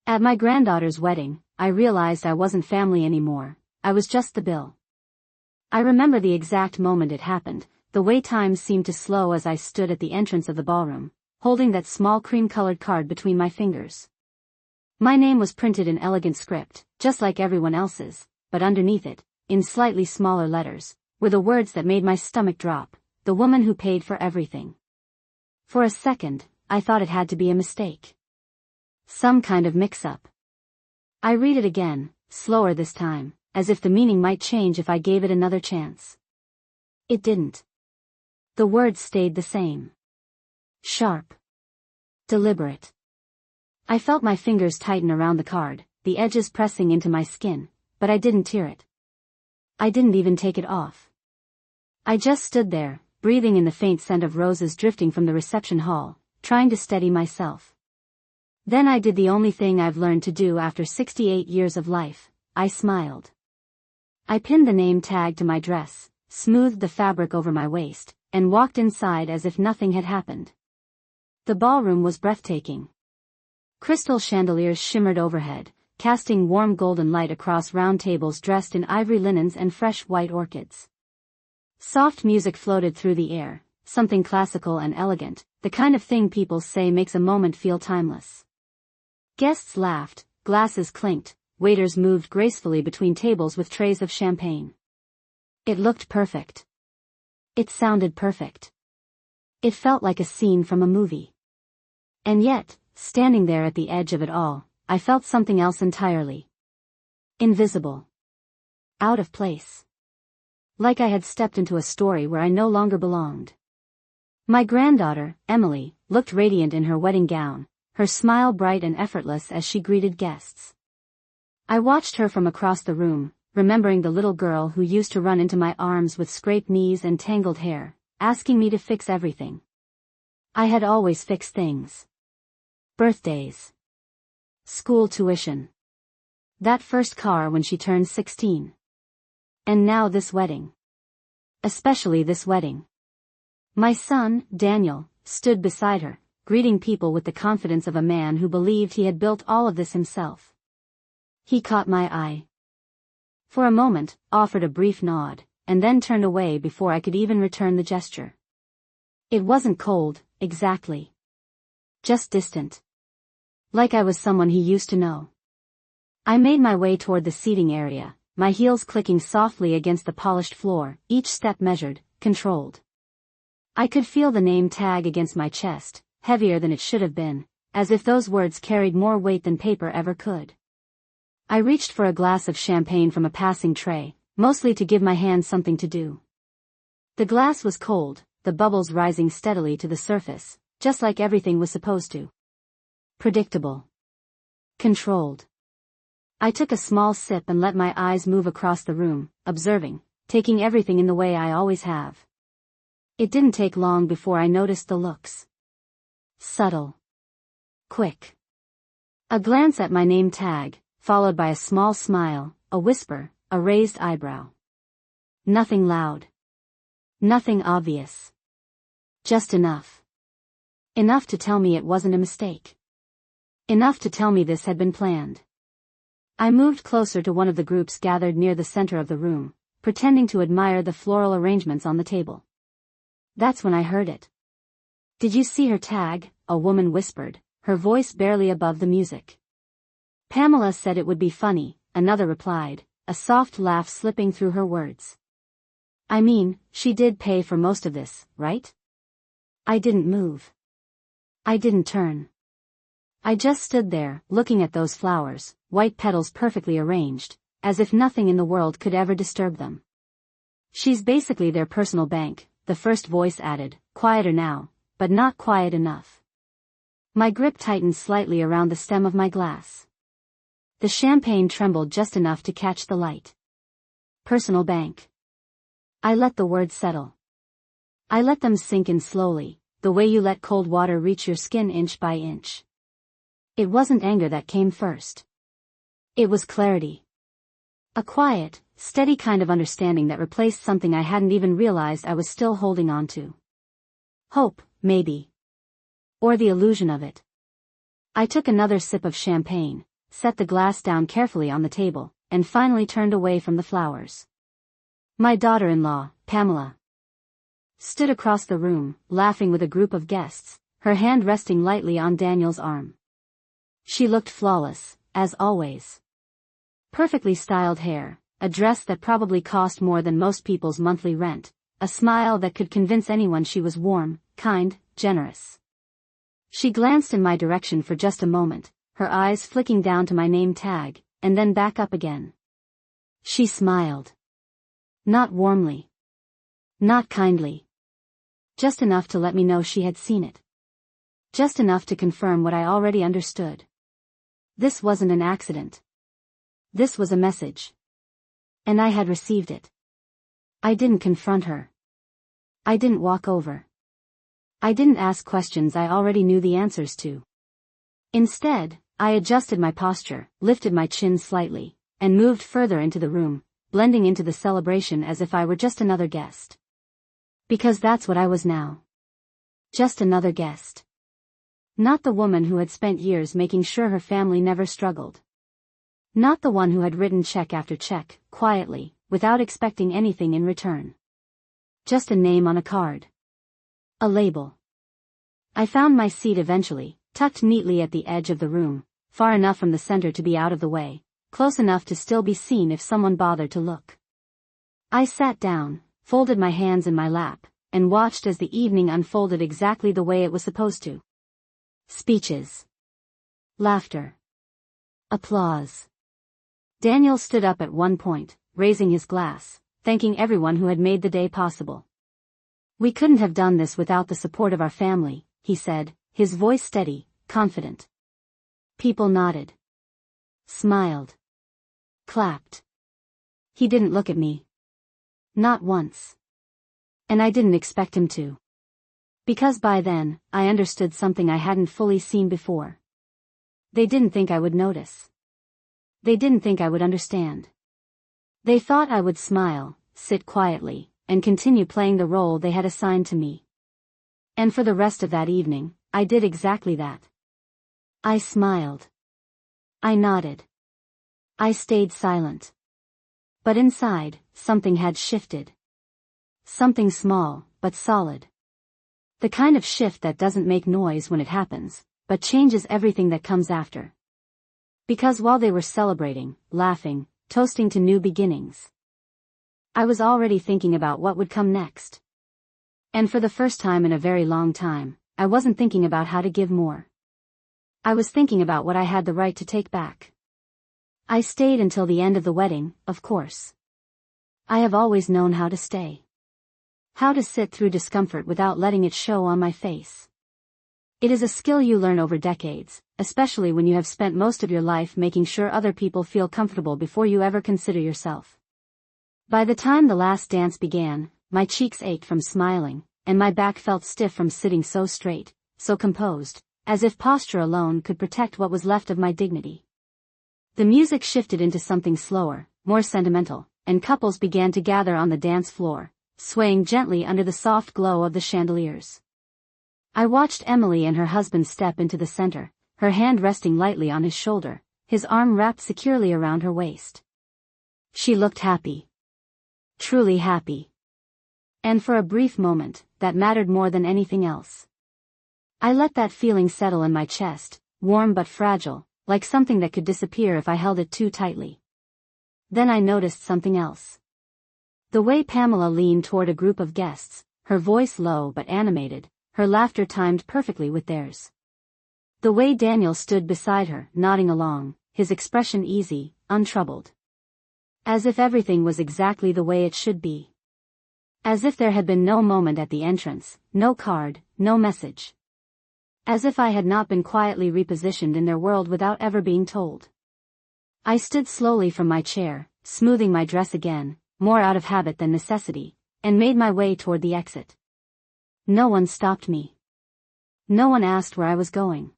At my granddaughter's wedding, I realized I wasn't family anymore, I was just the bill. I remember the exact moment it happened, the way time seemed to slow as I stood at the entrance of the ballroom, holding that small cream-colored card between my fingers. My name was printed in elegant script, just like everyone else's, but underneath it, in slightly smaller letters, were the words that made my stomach drop: the woman who paid for everything. For a second, I thought it had to be a mistake. Some kind of mix-up. I read it again, slower this time, as if the meaning might change if I gave it another chance. It didn't. The words stayed the same. Sharp. Deliberate. I felt my fingers tighten around the card, the edges pressing into my skin, but I didn't tear it. I didn't even take it off. I just stood there, breathing in the faint scent of roses drifting from the reception hall, trying to steady myself. Then I did the only thing I've learned to do after 68 years of life: I smiled. I pinned the name tag to my dress, smoothed the fabric over my waist, and walked inside as if nothing had happened. The ballroom was breathtaking. Crystal chandeliers shimmered overhead, casting warm golden light across round tables dressed in ivory linens and fresh white orchids. Soft music floated through the air, something classical and elegant, the kind of thing people say makes a moment feel timeless. Guests laughed, glasses clinked, waiters moved gracefully between tables with trays of champagne. It looked perfect. It sounded perfect. It felt like a scene from a movie. And yet, standing there at the edge of it all, I felt something else entirely. Invisible. Out of place. Like I had stepped into a story where I no longer belonged. My granddaughter, Emily, looked radiant in her wedding gown, her smile bright and effortless as she greeted guests. I watched her from across the room, remembering the little girl who used to run into my arms with scraped knees and tangled hair, asking me to fix everything. I had always fixed things. Birthdays. School tuition. That first car when she turned 16. And now this wedding. Especially this wedding. My son, Daniel, stood beside her, greeting people with the confidence of a man who believed he had built all of this himself. He caught my eye. For a moment, offered a brief nod, and then turned away before I could even return the gesture. It wasn't cold, exactly. Just distant. Like I was someone he used to know. I made my way toward the seating area, my heels clicking softly against the polished floor, each step measured, controlled. I could feel the name tag against my chest, heavier than it should have been, as if those words carried more weight than paper ever could. I reached for a glass of champagne from a passing tray, mostly to give my hands something to do. The glass was cold, the bubbles rising steadily to the surface, just like everything was supposed to. Predictable. Controlled. I took a small sip and let my eyes move across the room, observing, taking everything in the way I always have. It didn't take long before I noticed the looks. Subtle. Quick. A glance at my name tag, followed by a small smile, a whisper, a raised eyebrow. Nothing loud. Nothing obvious. Just enough. Enough to tell me it wasn't a mistake. Enough to tell me this had been planned. I moved closer to one of the groups gathered near the center of the room, pretending to admire the floral arrangements on the table. That's when I heard it. "Did you see her tag?" a woman whispered, her voice barely above the music. "Pamela said it would be funny," another replied, a soft laugh slipping through her words. "I mean, she did pay for most of this, right?" I didn't move. I didn't turn. I just stood there, looking at those flowers, white petals perfectly arranged, as if nothing in the world could ever disturb them. "She's basically their personal bank," the first voice added, quieter now, but not quiet enough. My grip tightened slightly around the stem of my glass. The champagne trembled just enough to catch the light. Personal bank. I let the words settle. I let them sink in slowly, the way you let cold water reach your skin inch by inch. It wasn't anger that came first. It was clarity. A quiet, steady kind of understanding that replaced something I hadn't even realized I was still holding on to. Hope, maybe. Or the illusion of it. I took another sip of champagne, set the glass down carefully on the table, and finally turned away from the flowers. My daughter-in-law, Pamela, stood across the room, laughing with a group of guests, her hand resting lightly on Daniel's arm. She looked flawless, as always. Perfectly styled hair, a dress that probably cost more than most people's monthly rent, a smile that could convince anyone she was warm, kind, generous. She glanced in my direction for just a moment, her eyes flicking down to my name tag, and then back up again. She smiled. Not warmly. Not kindly. Just enough to let me know she had seen it. Just enough to confirm what I already understood. This wasn't an accident. This was a message. And I had received it. I didn't confront her. I didn't walk over. I didn't ask questions I already knew the answers to. Instead, I adjusted my posture, lifted my chin slightly, and moved further into the room, blending into the celebration as if I were just another guest. Because that's what I was now. Just another guest. Not the woman who had spent years making sure her family never struggled. Not the one who had written check after check, quietly, without expecting anything in return. Just a name on a card. A label. I found my seat eventually, tucked neatly at the edge of the room, far enough from the center to be out of the way, close enough to still be seen if someone bothered to look. I sat down, folded my hands in my lap, and watched as the evening unfolded exactly the way it was supposed to. Speeches. Laughter. Applause. Daniel stood up at one point, raising his glass, thanking everyone who had made the day possible. We couldn't have done this without the support of our family, he said, his voice steady, confident. People nodded. Smiled. Clapped. He didn't look at me. Not once. And I didn't expect him to. Because by then, I understood something I hadn't fully seen before. They didn't think I would notice. They didn't think I would understand. They thought I would smile, sit quietly, and continue playing the role they had assigned to me. And for the rest of that evening, I did exactly that. I smiled. I nodded. I stayed silent. But inside, something had shifted. Something small, but solid. The kind of shift that doesn't make noise when it happens, but changes everything that comes after. Because while they were celebrating, laughing, toasting to new beginnings, I was already thinking about what would come next. And for the first time in a very long time, I wasn't thinking about how to give more. I was thinking about what I had the right to take back. I stayed until the end of the wedding, of course. I have always known how to stay. How to sit through discomfort without letting it show on my face. It is a skill you learn over decades, especially when you have spent most of your life making sure other people feel comfortable before you ever consider yourself. By the time the last dance began, my cheeks ached from smiling, and my back felt stiff from sitting so straight, so composed, as if posture alone could protect what was left of my dignity. The music shifted into something slower, more sentimental, and couples began to gather on the dance floor, swaying gently under the soft glow of the chandeliers. I watched Emily and her husband step into the center, her hand resting lightly on his shoulder, his arm wrapped securely around her waist. She looked happy. Truly happy. And for a brief moment, that mattered more than anything else. I let that feeling settle in my chest, warm but fragile, like something that could disappear if I held it too tightly. Then I noticed something else. The way Pamela leaned toward a group of guests, her voice low but animated, her laughter timed perfectly with theirs. The way Daniel stood beside her, nodding along, his expression easy, untroubled. As if everything was exactly the way it should be. As if there had been no moment at the entrance, no card, no message. As if I had not been quietly repositioned in their world without ever being told. I stood slowly from my chair, smoothing my dress again, more out of habit than necessity, and made my way toward the exit. No one stopped me. No one asked where I was going.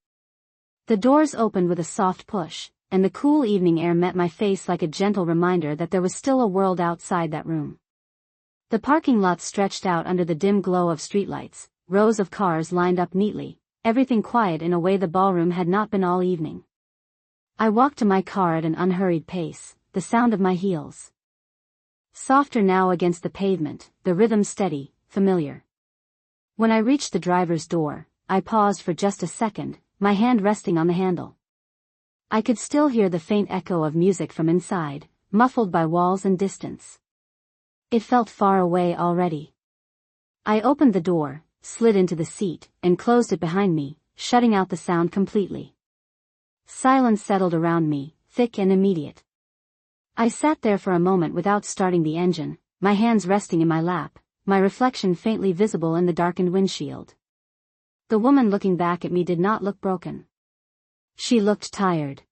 The doors opened with a soft push, and the cool evening air met my face like a gentle reminder that there was still a world outside that room. The parking lot stretched out under the dim glow of streetlights, rows of cars lined up neatly, everything quiet in a way the ballroom had not been all evening. I walked to my car at an unhurried pace, the sound of my heels softer now against the pavement, the rhythm steady, familiar. When I reached the driver's door, I paused for just a second, my hand resting on the handle. I could still hear the faint echo of music from inside, muffled by walls and distance. It felt far away already. I opened the door, slid into the seat, and closed it behind me, shutting out the sound completely. Silence settled around me, thick and immediate. I sat there for a moment without starting the engine, my hands resting in my lap, my reflection faintly visible in the darkened windshield. The woman looking back at me did not look broken. She looked tired.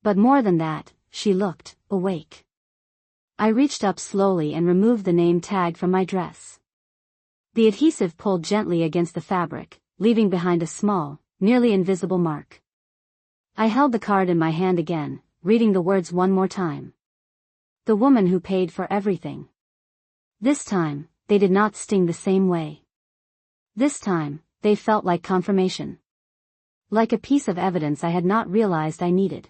But more than that, she looked awake. I reached up slowly and removed the name tag from my dress. The adhesive pulled gently against the fabric, leaving behind a small, nearly invisible mark. I held the card in my hand again, reading the words one more time. The woman who paid for everything. This time, they did not sting the same way. This time, they felt like confirmation. Like a piece of evidence I had not realized I needed.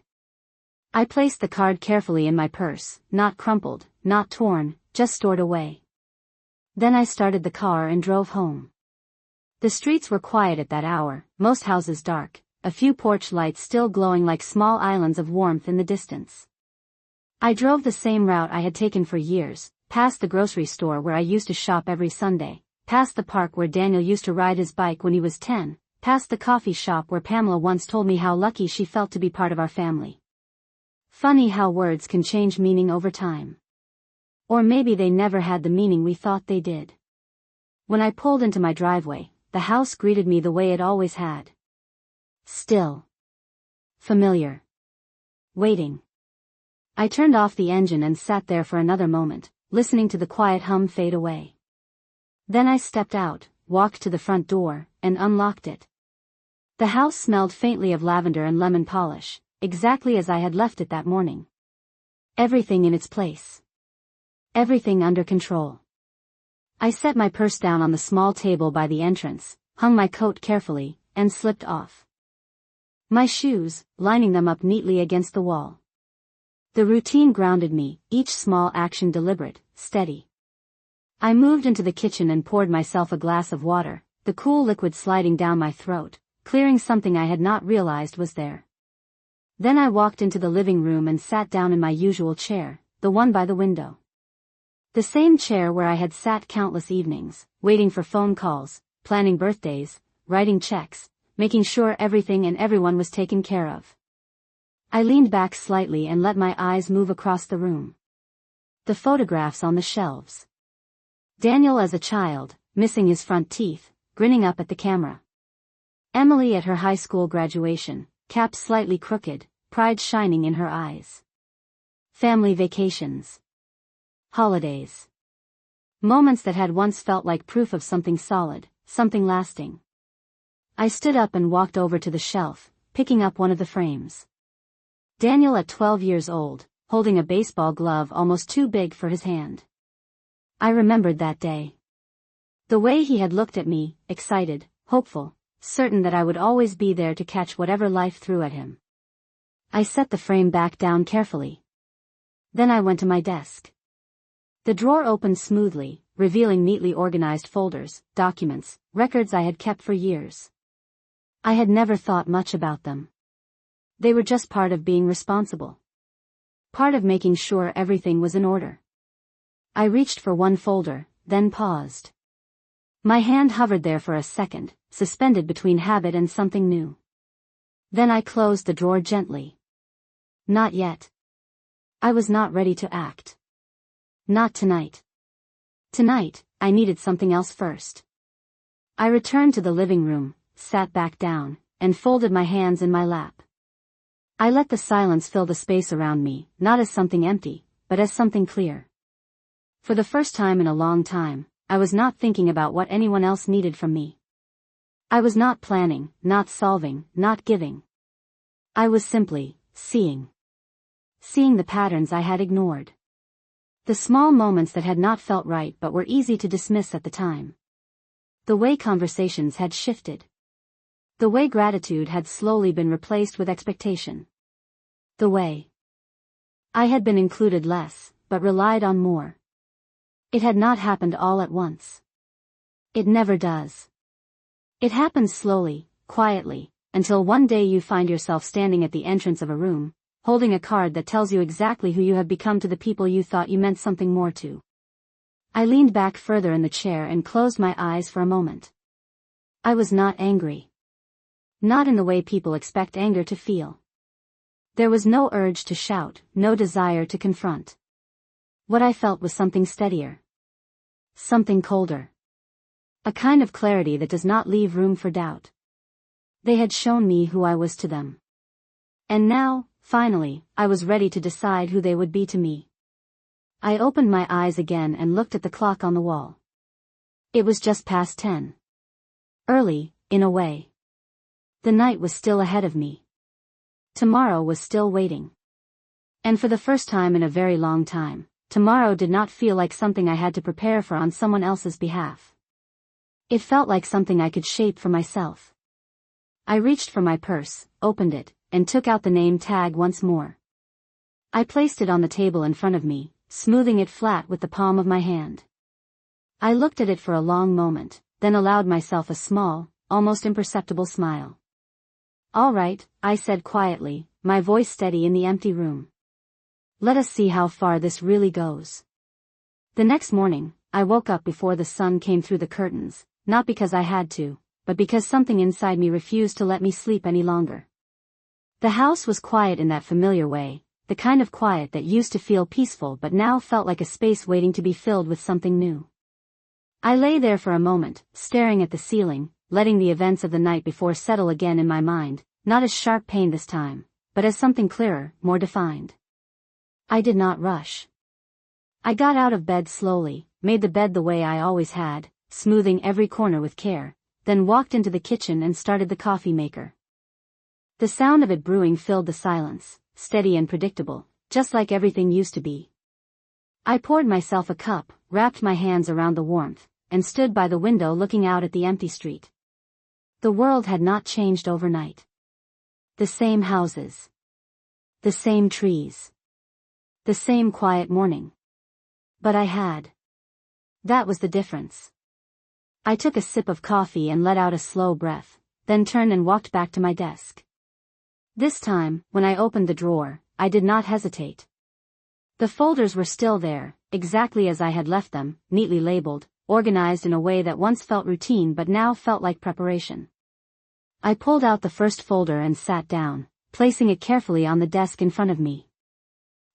I placed the card carefully in my purse, not crumpled, not torn, just stored away. Then I started the car and drove home. The streets were quiet at that hour, most houses dark, a few porch lights still glowing like small islands of warmth in the distance. I drove the same route I had taken for years, past the grocery store where I used to shop every Sunday, past the park where Daniel used to ride his bike when he was 10, past the coffee shop where Pamela once told me how lucky she felt to be part of our family. Funny how words can change meaning over time. Or maybe they never had the meaning we thought they did. When I pulled into my driveway, the house greeted me the way it always had. Still. Familiar. Waiting. I turned off the engine and sat there for another moment, listening to the quiet hum fade away. Then I stepped out, walked to the front door, and unlocked it. The house smelled faintly of lavender and lemon polish, exactly as I had left it that morning. Everything in its place. Everything under control. I set my purse down on the small table by the entrance, hung my coat carefully, and slipped off my shoes, lining them up neatly against the wall. The routine grounded me, each small action deliberate, steady. I moved into the kitchen and poured myself a glass of water, the cool liquid sliding down my throat, clearing something I had not realized was there. Then I walked into the living room and sat down in my usual chair, the one by the window. The same chair where I had sat countless evenings, waiting for phone calls, planning birthdays, writing checks, making sure everything and everyone was taken care of. I leaned back slightly and let my eyes move across the room. The photographs on the shelves. Daniel as a child, missing his front teeth, grinning up at the camera. Emily at her high school graduation, cap slightly crooked, pride shining in her eyes. Family vacations. Holidays. Moments that had once felt like proof of something solid, something lasting. I stood up and walked over to the shelf, picking up one of the frames. Daniel at 12 years old, holding a baseball glove almost too big for his hand. I remembered that day. The way he had looked at me, excited, hopeful, certain that I would always be there to catch whatever life threw at him. I set the frame back down carefully. Then I went to my desk. The drawer opened smoothly, revealing neatly organized folders, documents, records I had kept for years. I had never thought much about them. They were just part of being responsible. Part of making sure everything was in order. I reached for one folder, then paused. My hand hovered there for a second, suspended between habit and something new. Then I closed the drawer gently. Not yet. I was not ready to act. Not tonight. Tonight, I needed something else first. I returned to the living room, sat back down, and folded my hands in my lap. I let the silence fill the space around me, not as something empty, but as something clear. For the first time in a long time, I was not thinking about what anyone else needed from me. I was not planning, not solving, not giving. I was simply seeing. Seeing the patterns I had ignored. The small moments that had not felt right but were easy to dismiss at the time. The way conversations had shifted. The way gratitude had slowly been replaced with expectation. The way I had been included less, but relied on more. It had not happened all at once. It never does. It happens slowly, quietly, until one day you find yourself standing at the entrance of a room, holding a card that tells you exactly who you have become to the people you thought you meant something more to. I leaned back further in the chair and closed my eyes for a moment. I was not angry. Not in the way people expect anger to feel. There was no urge to shout, no desire to confront. What I felt was something steadier. Something colder. A kind of clarity that does not leave room for doubt. They had shown me who I was to them. And now, finally, I was ready to decide who they would be to me. I opened my eyes again and looked at the clock on the wall. It was just past 10. Early, in a way. The night was still ahead of me. Tomorrow was still waiting. And for the first time in a very long time, tomorrow did not feel like something I had to prepare for on someone else's behalf. It felt like something I could shape for myself. I reached for my purse, opened it, and took out the name tag once more. I placed it on the table in front of me, smoothing it flat with the palm of my hand. I looked at it for a long moment, then allowed myself a small, almost imperceptible smile. "All right," I said quietly, my voice steady in the empty room. "Let us see how far this really goes." The next morning, I woke up before the sun came through the curtains, not because I had to, but because something inside me refused to let me sleep any longer. The house was quiet in that familiar way, the kind of quiet that used to feel peaceful but now felt like a space waiting to be filled with something new. I lay there for a moment, staring at the ceiling, letting the events of the night before settle again in my mind, not as sharp pain this time, but as something clearer, more defined. I did not rush. I got out of bed slowly, made the bed the way I always had, smoothing every corner with care, then walked into the kitchen and started the coffee maker. The sound of it brewing filled the silence, steady and predictable, just like everything used to be. I poured myself a cup, wrapped my hands around the warmth, and stood by the window looking out at the empty street. The world had not changed overnight. The same houses. The same trees. The same quiet morning. But I had. That was the difference. I took a sip of coffee and let out a slow breath, then turned and walked back to my desk. This time, when I opened the drawer, I did not hesitate. The folders were still there, exactly as I had left them, neatly labeled, organized in a way that once felt routine but now felt like preparation. I pulled out the first folder and sat down, placing it carefully on the desk in front of me.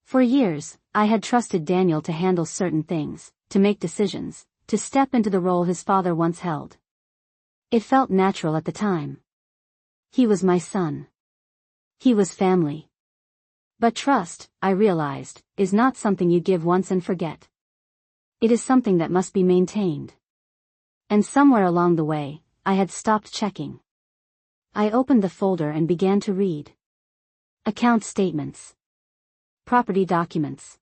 For years, I had trusted Daniel to handle certain things, to make decisions, to step into the role his father once held. It felt natural at the time. He was my son. He was family. But trust, I realized, is not something you give once and forget. It is something that must be maintained. And somewhere along the way, I had stopped checking. I opened the folder and began to read. Account statements. Property documents.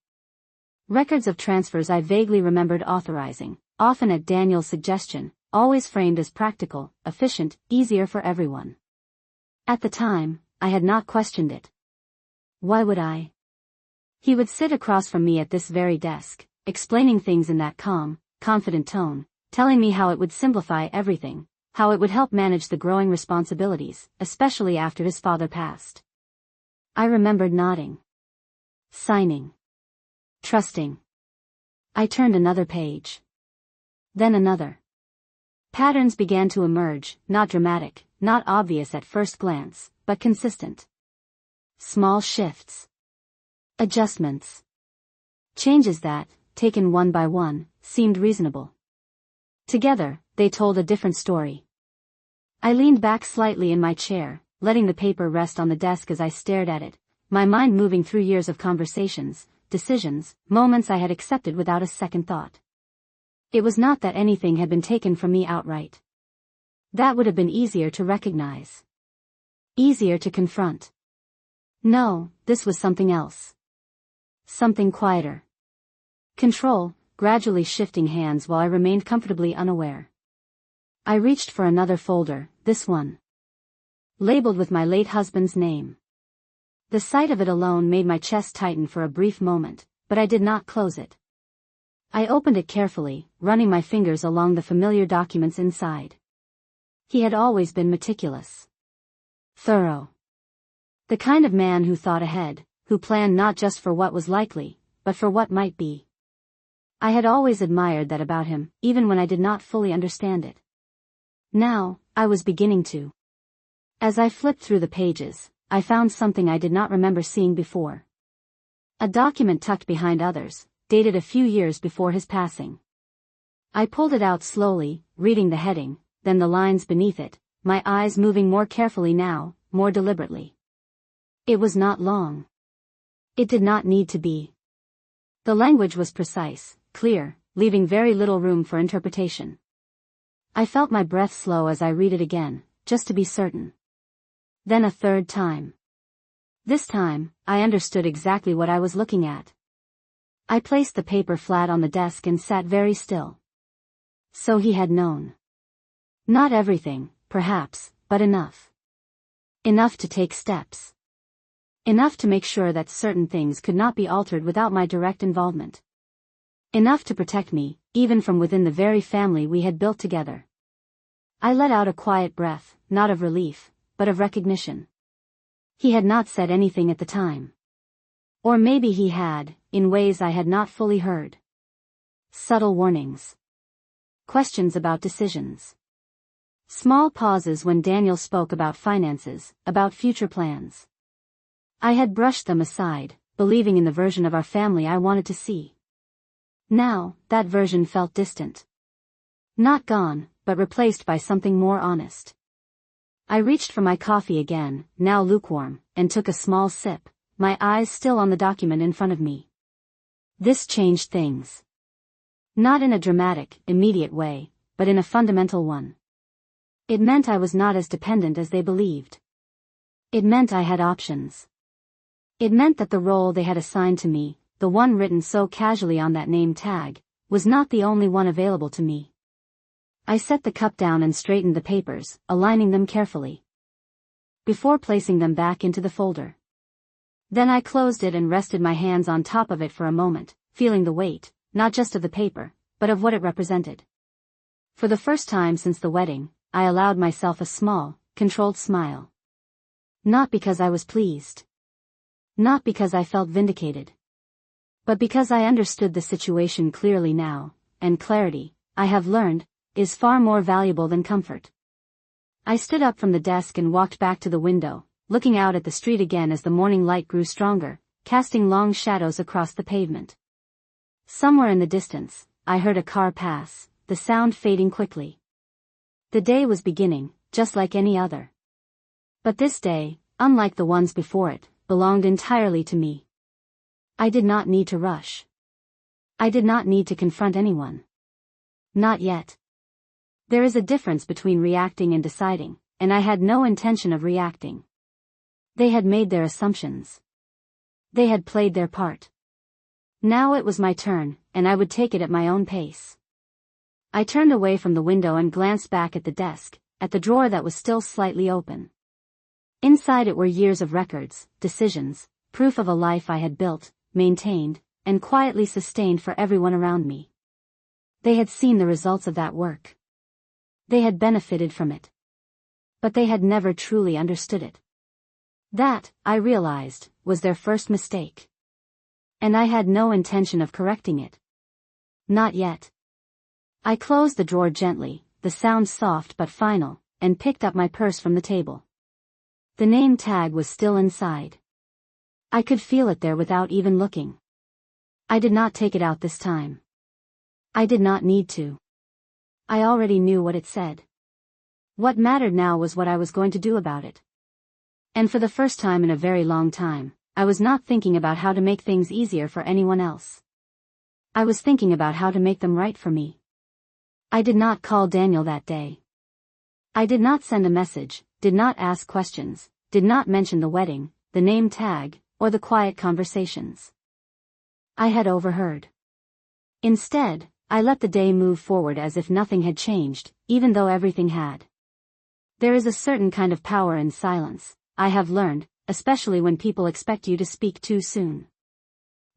Records of transfers I vaguely remembered authorizing, often at Daniel's suggestion, always framed as practical, efficient, easier for everyone. At the time, I had not questioned it. Why would I? He would sit across from me at this very desk, explaining things in that calm, confident tone, telling me how it would simplify everything, how it would help manage the growing responsibilities, especially after his father passed. I remembered nodding. Signing. Trusting. I turned another page. Then another. Patterns began to emerge, not dramatic, not obvious at first glance, but consistent. Small shifts. Adjustments. Changes that, taken one by one, seemed reasonable. Together, they told a different story. I leaned back slightly in my chair, letting the paper rest on the desk as I stared at it, my mind moving through years of conversations, decisions, moments I had accepted without a second thought. It was not that anything had been taken from me outright. That would have been easier to recognize. Easier to confront. No, this was something else. Something quieter. Control, gradually shifting hands while I remained comfortably unaware. I reached for another folder, this one. Labeled with my late husband's name. The sight of it alone made my chest tighten for a brief moment, but I did not close it. I opened it carefully, running my fingers along the familiar documents inside. He had always been meticulous. Thorough. The kind of man who thought ahead, who planned not just for what was likely, but for what might be. I had always admired that about him, even when I did not fully understand it. Now, I was beginning to. As I flipped through the pages, I found something I did not remember seeing before. A document tucked behind others, dated a few years before his passing. I pulled it out slowly, reading the heading, then the lines beneath it, my eyes moving more carefully now, more deliberately. It was not long. It did not need to be. The language was precise, clear, leaving very little room for interpretation. I felt my breath slow as I read it again, just to be certain. Then a third time. This time, I understood exactly what I was looking at. I placed the paper flat on the desk and sat very still. So he had known. Not everything, perhaps, but enough. Enough to take steps. Enough to make sure that certain things could not be altered without my direct involvement. Enough to protect me, even from within the very family we had built together. I let out a quiet breath, not of relief, but of recognition. He had not said anything at the time. Or maybe he had, in ways I had not fully heard. Subtle warnings. Questions about decisions. Small pauses when Daniel spoke about finances, about future plans. I had brushed them aside, believing in the version of our family I wanted to see. Now, that version felt distant. Not gone, but replaced by something more honest. I reached for my coffee again, now lukewarm, and took a small sip, my eyes still on the document in front of me. This changed things. Not in a dramatic, immediate way, but in a fundamental one. It meant I was not as dependent as they believed. It meant I had options. It meant that the role they had assigned to me, the one written so casually on that name tag, was not the only one available to me. I set the cup down and straightened the papers, aligning them carefully, before placing them back into the folder. Then I closed it and rested my hands on top of it for a moment, feeling the weight, not just of the paper, but of what it represented. For the first time since the wedding, I allowed myself a small, controlled smile. Not because I was pleased. Not because I felt vindicated. But because I understood the situation clearly now, and clarity, I have learned, is far more valuable than comfort. I stood up from the desk and walked back to the window, looking out at the street again as the morning light grew stronger, casting long shadows across the pavement. Somewhere in the distance, I heard a car pass, the sound fading quickly. The day was beginning, just like any other. But this day, unlike the ones before it, belonged entirely to me. I did not need to rush. I did not need to confront anyone. Not yet. There is a difference between reacting and deciding, and I had no intention of reacting. They had made their assumptions. They had played their part. Now it was my turn, and I would take it at my own pace. I turned away from the window and glanced back at the desk, at the drawer that was still slightly open. Inside it were years of records, decisions, proof of a life I had built, maintained, and quietly sustained for everyone around me. They had seen the results of that work. They had benefited from it. But they had never truly understood it. That, I realized, was their first mistake. And I had no intention of correcting it. Not yet. I closed the drawer gently, the sound soft but final, and picked up my purse from the table. The name tag was still inside. I could feel it there without even looking. I did not take it out this time. I did not need to. I already knew what it said. What mattered now was what I was going to do about it. And for the first time in a very long time, I was not thinking about how to make things easier for anyone else. I was thinking about how to make them right for me. I did not call Daniel that day. I did not send a message, did not ask questions, did not mention the wedding, the name tag, or the quiet conversations I had overheard. Instead, I let the day move forward as if nothing had changed, even though everything had. There is a certain kind of power in silence, I have learned, especially when people expect you to speak too soon.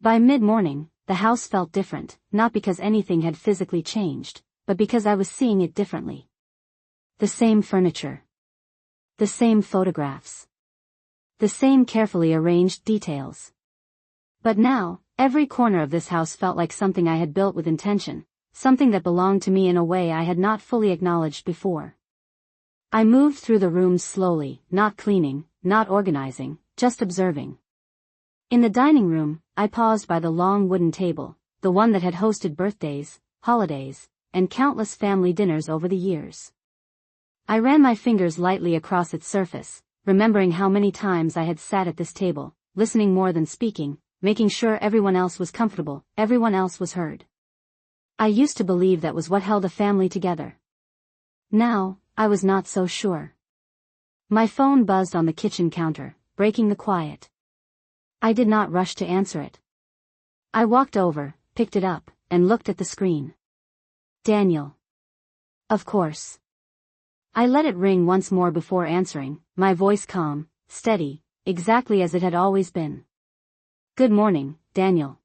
By mid-morning, the house felt different, not because anything had physically changed, but because I was seeing it differently. The same furniture. The same photographs. The same carefully arranged details. But now, every corner of this house felt like something I had built with intention, something that belonged to me in a way I had not fully acknowledged before. I moved through the rooms slowly, not cleaning, not organizing, just observing. In the dining room, I paused by the long wooden table, the one that had hosted birthdays, holidays, and countless family dinners over the years. I ran my fingers lightly across its surface, remembering how many times I had sat at this table, listening more than speaking, making sure everyone else was comfortable, everyone else was heard. I used to believe that was what held a family together. Now, I was not so sure. My phone buzzed on the kitchen counter, breaking the quiet. I did not rush to answer it. I walked over, picked it up, and looked at the screen. Daniel. Of course. I let it ring once more before answering, my voice calm, steady, exactly as it had always been. Good morning, Daniel.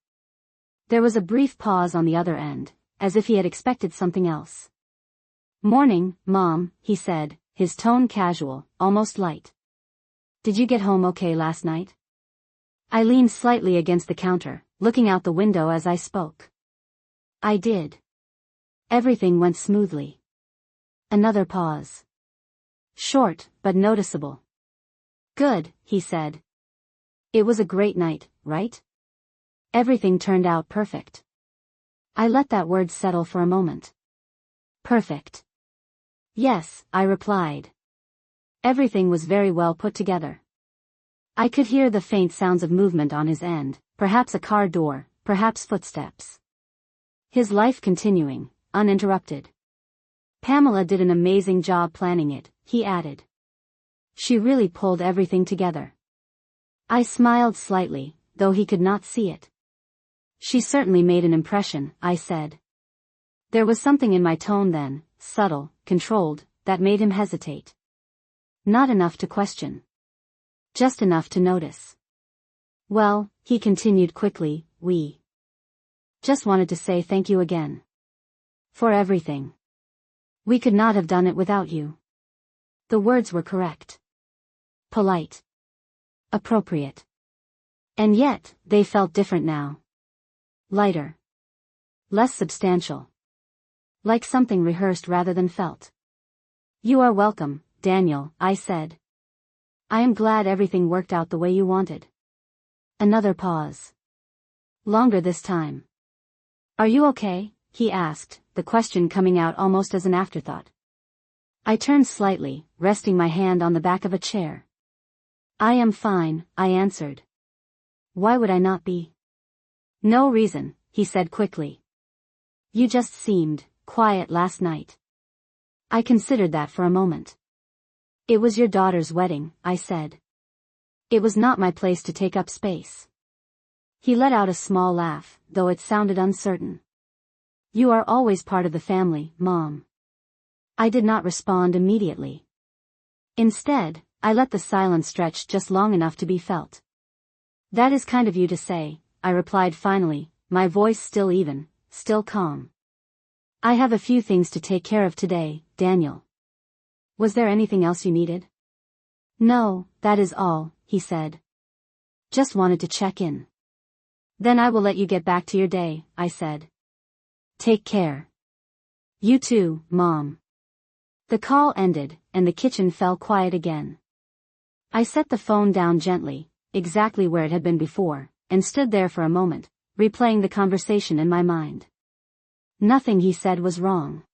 There was a brief pause on the other end, as if he had expected something else. Morning, Mom, he said, his tone casual, almost light. Did you get home okay last night? I leaned slightly against the counter, looking out the window as I spoke. I did. Everything went smoothly. Another pause. Short, but noticeable. Good, he said. It was a great night, right? Everything turned out perfect. I let that word settle for a moment. Perfect. Yes, I replied. Everything was very well put together. I could hear the faint sounds of movement on his end, perhaps a car door, perhaps footsteps. His life continuing, uninterrupted. Pamela did an amazing job planning it, he added. She really pulled everything together. I smiled slightly, though he could not see it. She certainly made an impression, I said. There was something in my tone then, subtle, controlled, that made him hesitate. Not enough to question. Just enough to notice. Well, he continued quickly, we just wanted to say thank you again. For everything. We could not have done it without you. The words were correct. Polite. Appropriate. And yet, they felt different now. Lighter. Less substantial. Like something rehearsed rather than felt. You are welcome, Daniel, I said. I am glad everything worked out the way you wanted. Another pause. Longer this time. Are you okay? He asked, the question coming out almost as an afterthought. I turned slightly, resting my hand on the back of a chair. I am fine, I answered. Why would I not be? No reason, he said quickly. You just seemed quiet last night. I considered that for a moment. It was your daughter's wedding, I said. It was not my place to take up space. He let out a small laugh, though it sounded uncertain. You are always part of the family, Mom. I did not respond immediately. Instead, I let the silence stretch just long enough to be felt. That is kind of you to say, I replied finally, my voice still even, still calm. I have a few things to take care of today, Daniel. Was there anything else you needed? No, that is all, he said. Just wanted to check in. Then I will let you get back to your day, I said. Take care. You too, Mom. The call ended, and the kitchen fell quiet again. I set the phone down gently, exactly where it had been before, and stood there for a moment, replaying the conversation in my mind. Nothing he said was wrong.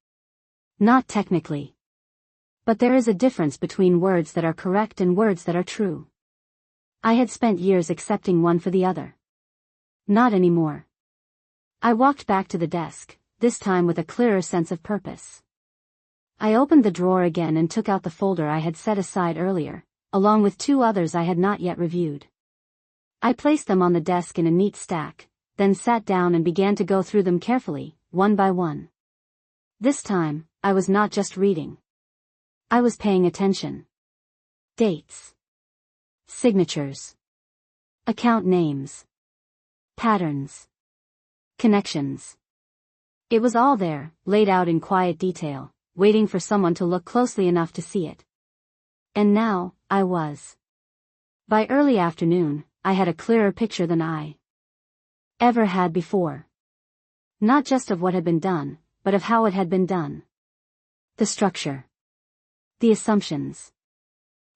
Not technically. But there is a difference between words that are correct and words that are true. I had spent years accepting one for the other. Not anymore. I walked back to the desk, this time with a clearer sense of purpose. I opened the drawer again and took out the folder I had set aside earlier, along with two others I had not yet reviewed. I placed them on the desk in a neat stack, then sat down and began to go through them carefully, one by one. This time, I was not just reading. I was paying attention. Dates. Signatures. Account names. Patterns. Connections. It was all there, laid out in quiet detail, waiting for someone to look closely enough to see it. And now, I was. By early afternoon, I had a clearer picture than I ever had before. Not just of what had been done, but of how it had been done. The structure. The assumptions.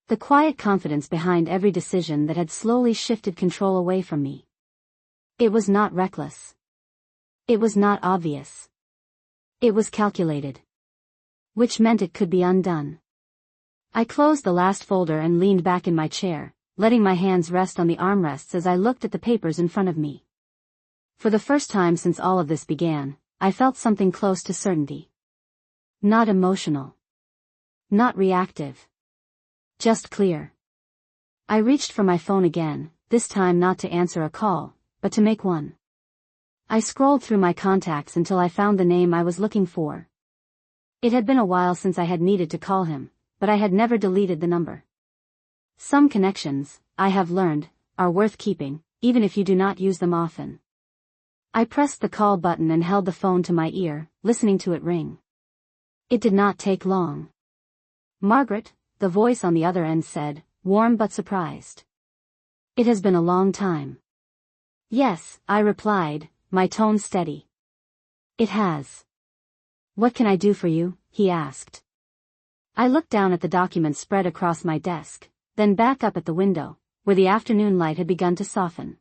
The quiet confidence behind every decision that had slowly shifted control away from me. It was not reckless. It was not obvious. It was calculated. Which meant it could be undone. I closed the last folder and leaned back in my chair, letting my hands rest on the armrests as I looked at the papers in front of me. For the first time since all of this began, I felt something close to certainty. Not emotional. Not reactive. Just clear. I reached for my phone again, this time not to answer a call, but to make one. I scrolled through my contacts until I found the name I was looking for. It had been a while since I had needed to call him, but I had never deleted the number. Some connections, I have learned, are worth keeping, even if you do not use them often. I pressed the call button and held the phone to my ear, listening to it ring. It did not take long. Margaret, the voice on the other end said, warm but surprised. It has been a long time. Yes, I replied, my tone steady. It has. What can I do for you? He asked. I looked down at the documents spread across my desk, then back up at the window, where the afternoon light had begun to soften.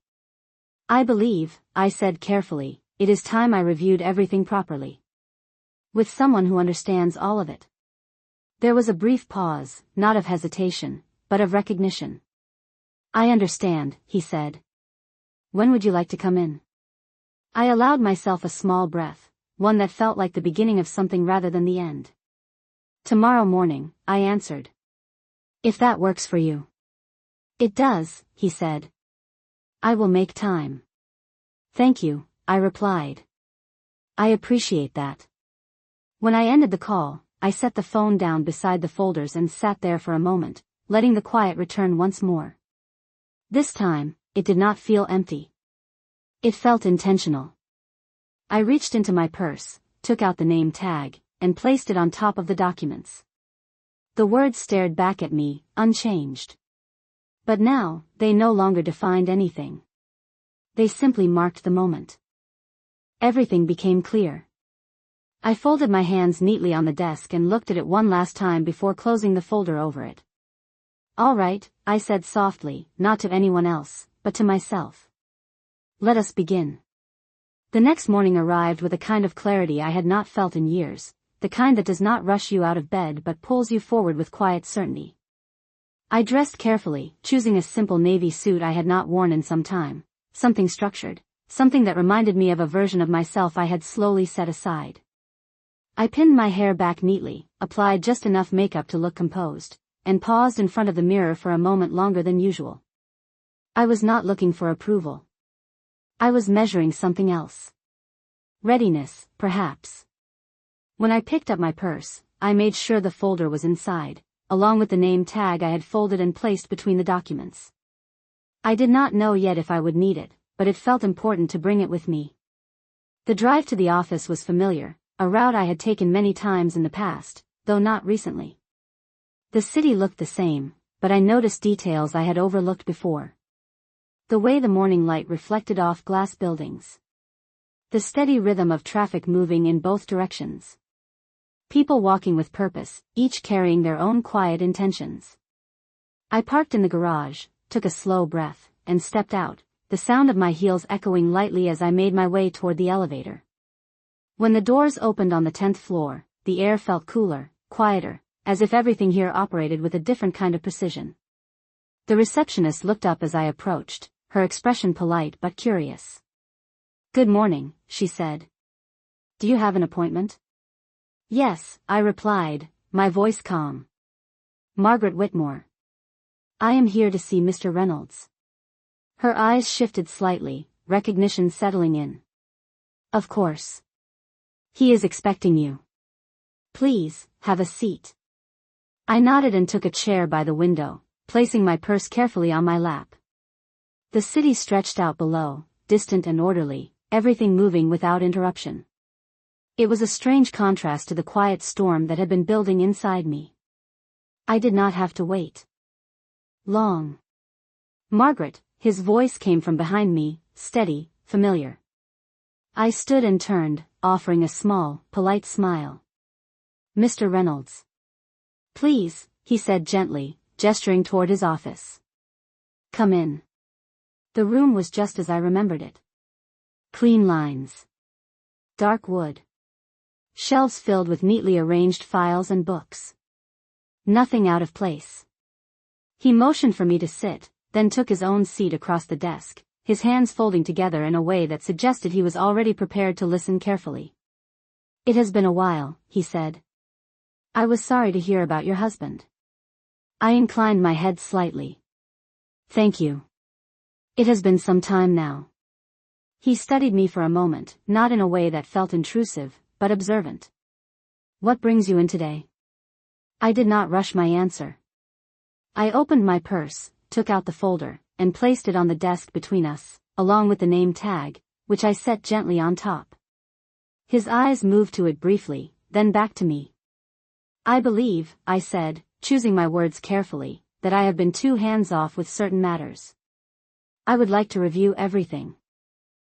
I believe, I said carefully, it is time I reviewed everything properly. With someone who understands all of it. There was a brief pause, not of hesitation, but of recognition. I understand, he said. When would you like to come in? I allowed myself a small breath, one that felt like the beginning of something rather than the end. Tomorrow morning, I answered. If that works for you. It does, he said. I will make time. Thank you, I replied. I appreciate that. When I ended the call, I set the phone down beside the folders and sat there for a moment, letting the quiet return once more. This time, it did not feel empty. It felt intentional. I reached into my purse, took out the name tag, and placed it on top of the documents. The words stared back at me, unchanged. But now, they no longer defined anything. They simply marked the moment. Everything became clear. I folded my hands neatly on the desk and looked at it one last time before closing the folder over it. All right, I said softly, not to anyone else, but to myself. Let us begin. The next morning arrived with a kind of clarity I had not felt in years, the kind that does not rush you out of bed but pulls you forward with quiet certainty. I dressed carefully, choosing a simple navy suit I had not worn in some time, something structured, something that reminded me of a version of myself I had slowly set aside. I pinned my hair back neatly, applied just enough makeup to look composed, and paused in front of the mirror for a moment longer than usual. I was not looking for approval. I was measuring something else. Readiness, perhaps. When I picked up my purse, I made sure the folder was inside, along with the name tag I had folded and placed between the documents. I did not know yet if I would need it, but it felt important to bring it with me. The drive to the office was familiar, a route I had taken many times in the past, though not recently. The city looked the same, but I noticed details I had overlooked before. The way the morning light reflected off glass buildings. The steady rhythm of traffic moving in both directions. People walking with purpose, each carrying their own quiet intentions. I parked in the garage, took a slow breath, and stepped out, the sound of my heels echoing lightly as I made my way toward the elevator. When the doors opened on the 10th floor, the air felt cooler, quieter, as if everything here operated with a different kind of precision. The receptionist looked up as I approached, her expression polite but curious. Good morning, she said. Do you have an appointment? Yes, I replied, my voice calm. Margaret Whitmore. I am here to see Mr. Reynolds. Her eyes shifted slightly, recognition settling in. Of course. He is expecting you. Please, have a seat. I nodded and took a chair by the window, placing my purse carefully on my lap. The city stretched out below, distant and orderly, everything moving without interruption. It was a strange contrast to the quiet storm that had been building inside me. I did not have to wait long. "Margaret," his voice came from behind me, steady, familiar. I stood and turned, offering a small, polite smile. "Mr. Reynolds." "Please," he said gently, gesturing toward his office. "Come in." The room was just as I remembered it. Clean lines. Dark wood. Shelves filled with neatly arranged files and books. Nothing out of place. He motioned for me to sit, then took his own seat across the desk, his hands folding together in a way that suggested he was already prepared to listen carefully. "It has been a while," he said. "I was sorry to hear about your husband." I inclined my head slightly. "Thank you. It has been some time now." He studied me for a moment, not in a way that felt intrusive, but observant. "What brings you in today?" I did not rush my answer. I opened my purse, took out the folder, and placed it on the desk between us, along with the name tag, which I set gently on top. His eyes moved to it briefly, then back to me. "I believe," I said, choosing my words carefully, "that I have been too hands-off with certain matters. I would like to review everything.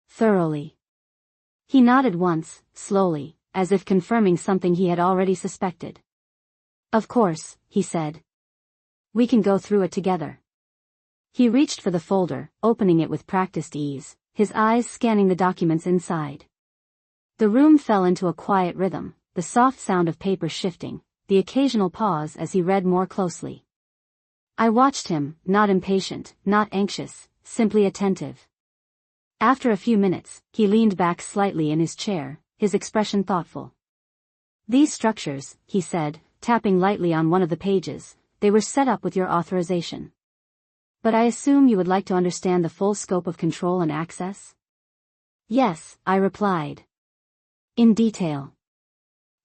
Thoroughly." He nodded once, slowly, as if confirming something he had already suspected. "Of course," he said. "We can go through it together." He reached for the folder, opening it with practiced ease, his eyes scanning the documents inside. The room fell into a quiet rhythm, the soft sound of paper shifting, the occasional pause as he read more closely. I watched him, not impatient, not anxious, simply attentive. After a few minutes, he leaned back slightly in his chair, his expression thoughtful. "These structures," he said, tapping lightly on one of the pages, "they were set up with your authorization. But I assume you would like to understand the full scope of control and access?" "Yes," I replied. "In detail."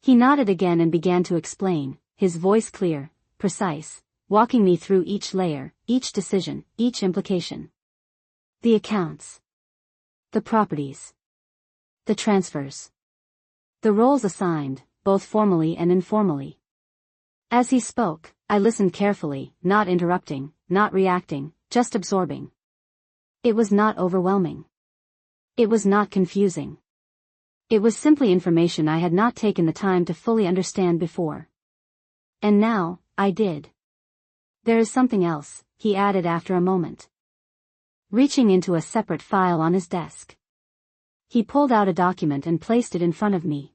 He nodded again and began to explain, his voice clear, precise, walking me through each layer, each decision, each implication. The accounts. The properties. The transfers. The roles assigned, both formally and informally. As he spoke, I listened carefully, not interrupting, not reacting, just absorbing. It was not overwhelming. It was not confusing. It was simply information I had not taken the time to fully understand before. And now, I did. "There is something else," he added after a moment. Reaching into a separate file on his desk. He pulled out a document and placed it in front of me.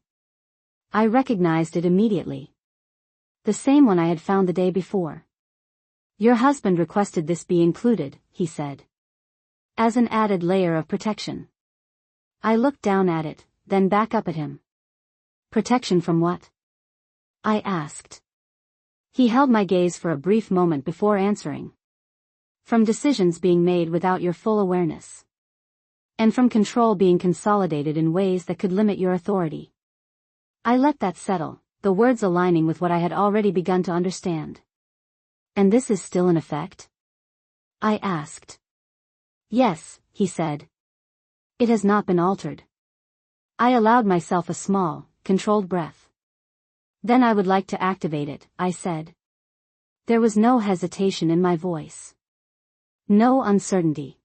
I recognized it immediately. The same one I had found the day before. "Your husband requested this be included," he said. "As an added layer of protection." I looked down at it, then back up at him. "Protection from what?" I asked. He held my gaze for a brief moment before answering. "From decisions being made without your full awareness. And from control being consolidated in ways that could limit your authority." I let that settle, the words aligning with what I had already begun to understand. "And this is still in effect?" I asked. "Yes," he said. "It has not been altered." I allowed myself a small, controlled breath. "Then I would like to activate it," I said. There was no hesitation in my voice. No uncertainty.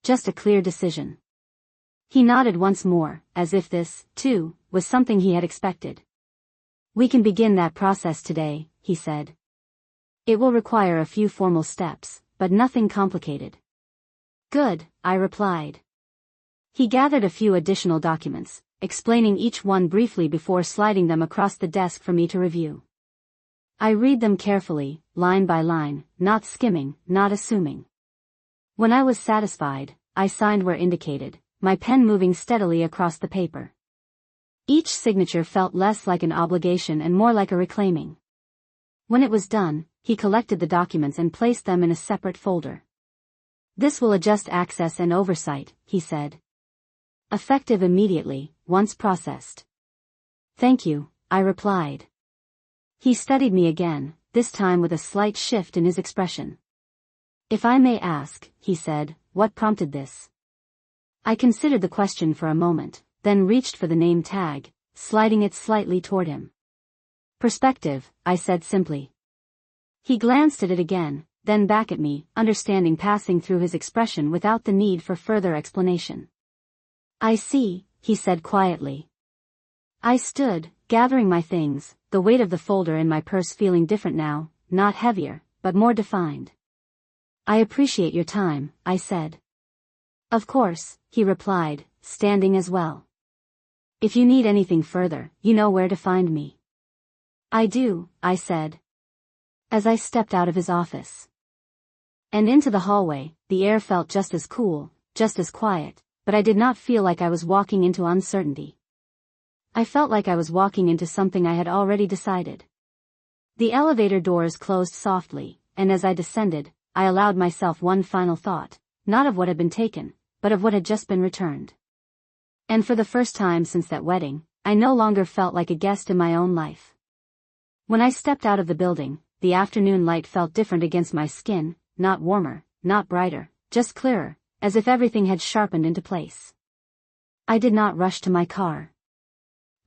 Just a clear decision. He nodded once more, as if this, too, was something he had expected. "We can begin that process today," he said. "It will require a few formal steps, but nothing complicated." "Good," I replied. He gathered a few additional documents, explaining each one briefly before sliding them across the desk for me to review. I read them carefully, line by line, not skimming, not assuming. When I was satisfied, I signed where indicated, my pen moving steadily across the paper. Each signature felt less like an obligation and more like a reclaiming. When it was done, he collected the documents and placed them in a separate folder. "This will adjust access and oversight," he said. "Effective immediately, once processed." "Thank you," I replied. He studied me again, this time with a slight shift in his expression. "If I may ask," he said, "what prompted this?" I considered the question for a moment, then reached for the name tag, sliding it slightly toward him. "Perspective," I said simply. He glanced at it again, then back at me, understanding passing through his expression without the need for further explanation. "I see," he said quietly. I stood, gathering my things, the weight of the folder in my purse feeling different now, not heavier, but more defined. "I appreciate your time," I said. "Of course," he replied, standing as well. "If you need anything further, you know where to find me." "I do," I said, as I stepped out of his office. And into the hallway. The air felt just as cool, just as quiet, but I did not feel like I was walking into uncertainty. I felt like I was walking into something I had already decided. The elevator doors closed softly, and as I descended, I allowed myself one final thought, not of what had been taken, but of what had just been returned. And for the first time since that wedding, I no longer felt like a guest in my own life. When I stepped out of the building, the afternoon light felt different against my skin, not warmer, not brighter, just clearer, as if everything had sharpened into place. I did not rush to my car.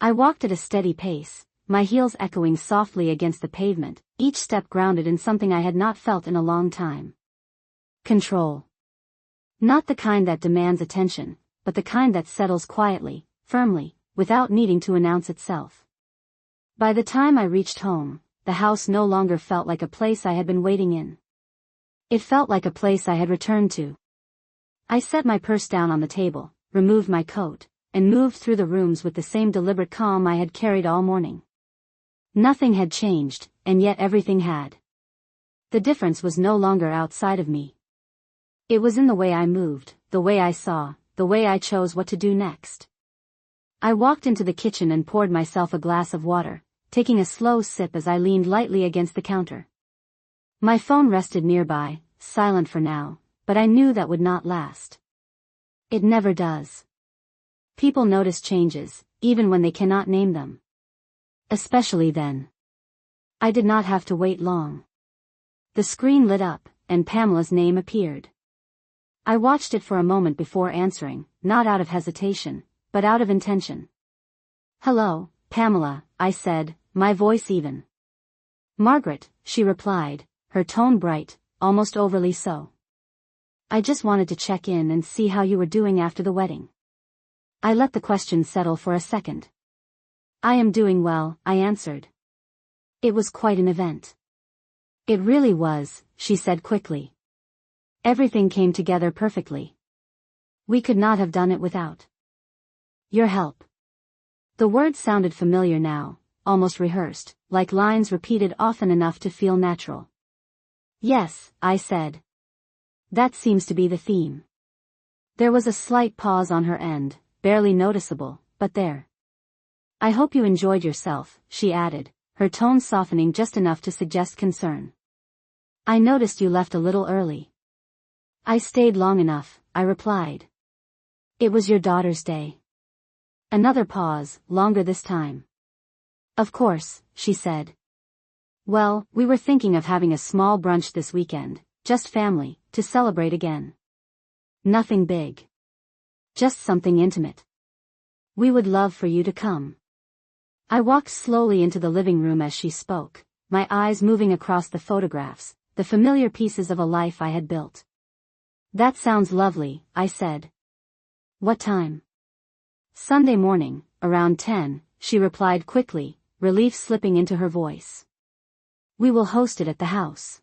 I walked at a steady pace, my heels echoing softly against the pavement, each step grounded in something I had not felt in a long time. Control. Not the kind that demands attention, but the kind that settles quietly, firmly, without needing to announce itself. By the time I reached home, the house no longer felt like a place I had been waiting in. It felt like a place I had returned to. I set my purse down on the table, removed my coat, and moved through the rooms with the same deliberate calm I had carried all morning. Nothing had changed, and yet everything had. The difference was no longer outside of me. It was in the way I moved, the way I saw, the way I chose what to do next. I walked into the kitchen and poured myself a glass of water, taking a slow sip as I leaned lightly against the counter. My phone rested nearby, silent for now, but I knew that would not last. It never does. People notice changes, even when they cannot name them. Especially then. I did not have to wait long. The screen lit up, and Pamela's name appeared. I watched it for a moment before answering, not out of hesitation, but out of intention. "Hello, Pamela," I said, my voice even. "Margaret," she replied, her tone bright, almost overly so. "I just wanted to check in and see how you were doing after the wedding." I let the question settle for a second. "I am doing well," I answered. "It was quite an event." "It really was," she said quickly. "Everything came together perfectly. We could not have done it without your help." The words sounded familiar now, almost rehearsed, like lines repeated often enough to feel natural. "Yes," I said. "That seems to be the theme." There was a slight pause on her end, barely noticeable, but there. "I hope you enjoyed yourself," she added, her tone softening just enough to suggest concern. "I noticed you left a little early." "I stayed long enough," I replied. "It was your daughter's day." Another pause, longer this time. "Of course," she said. "Well, we were thinking of having a small brunch this weekend, just family, to celebrate again. Nothing big. Just something intimate. We would love for you to come." I walked slowly into the living room as she spoke, my eyes moving across the photographs, the familiar pieces of a life I had built. "That sounds lovely," I said. "What time?" "Sunday morning, around 10, she replied quickly, relief slipping into her voice. "We will host it at the house."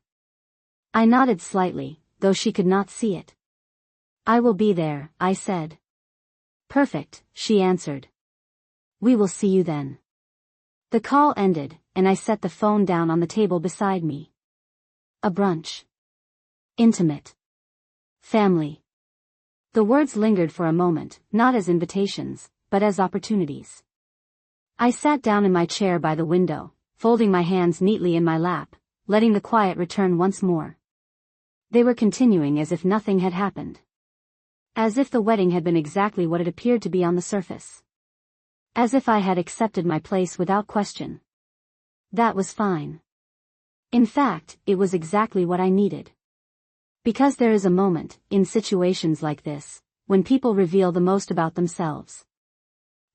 I nodded slightly, though she could not see it. "I will be there," I said. "Perfect," she answered. "We will see you then." The call ended, and I set the phone down on the table beside me. A brunch. Intimate. Family. The words lingered for a moment, not as invitations, but as opportunities. I sat down in my chair by the window, folding my hands neatly in my lap, letting the quiet return once more. They were continuing as if nothing had happened. As if the wedding had been exactly what it appeared to be on the surface. As if I had accepted my place without question. That was fine. In fact, it was exactly what I needed. Because there is a moment, in situations like this, when people reveal the most about themselves.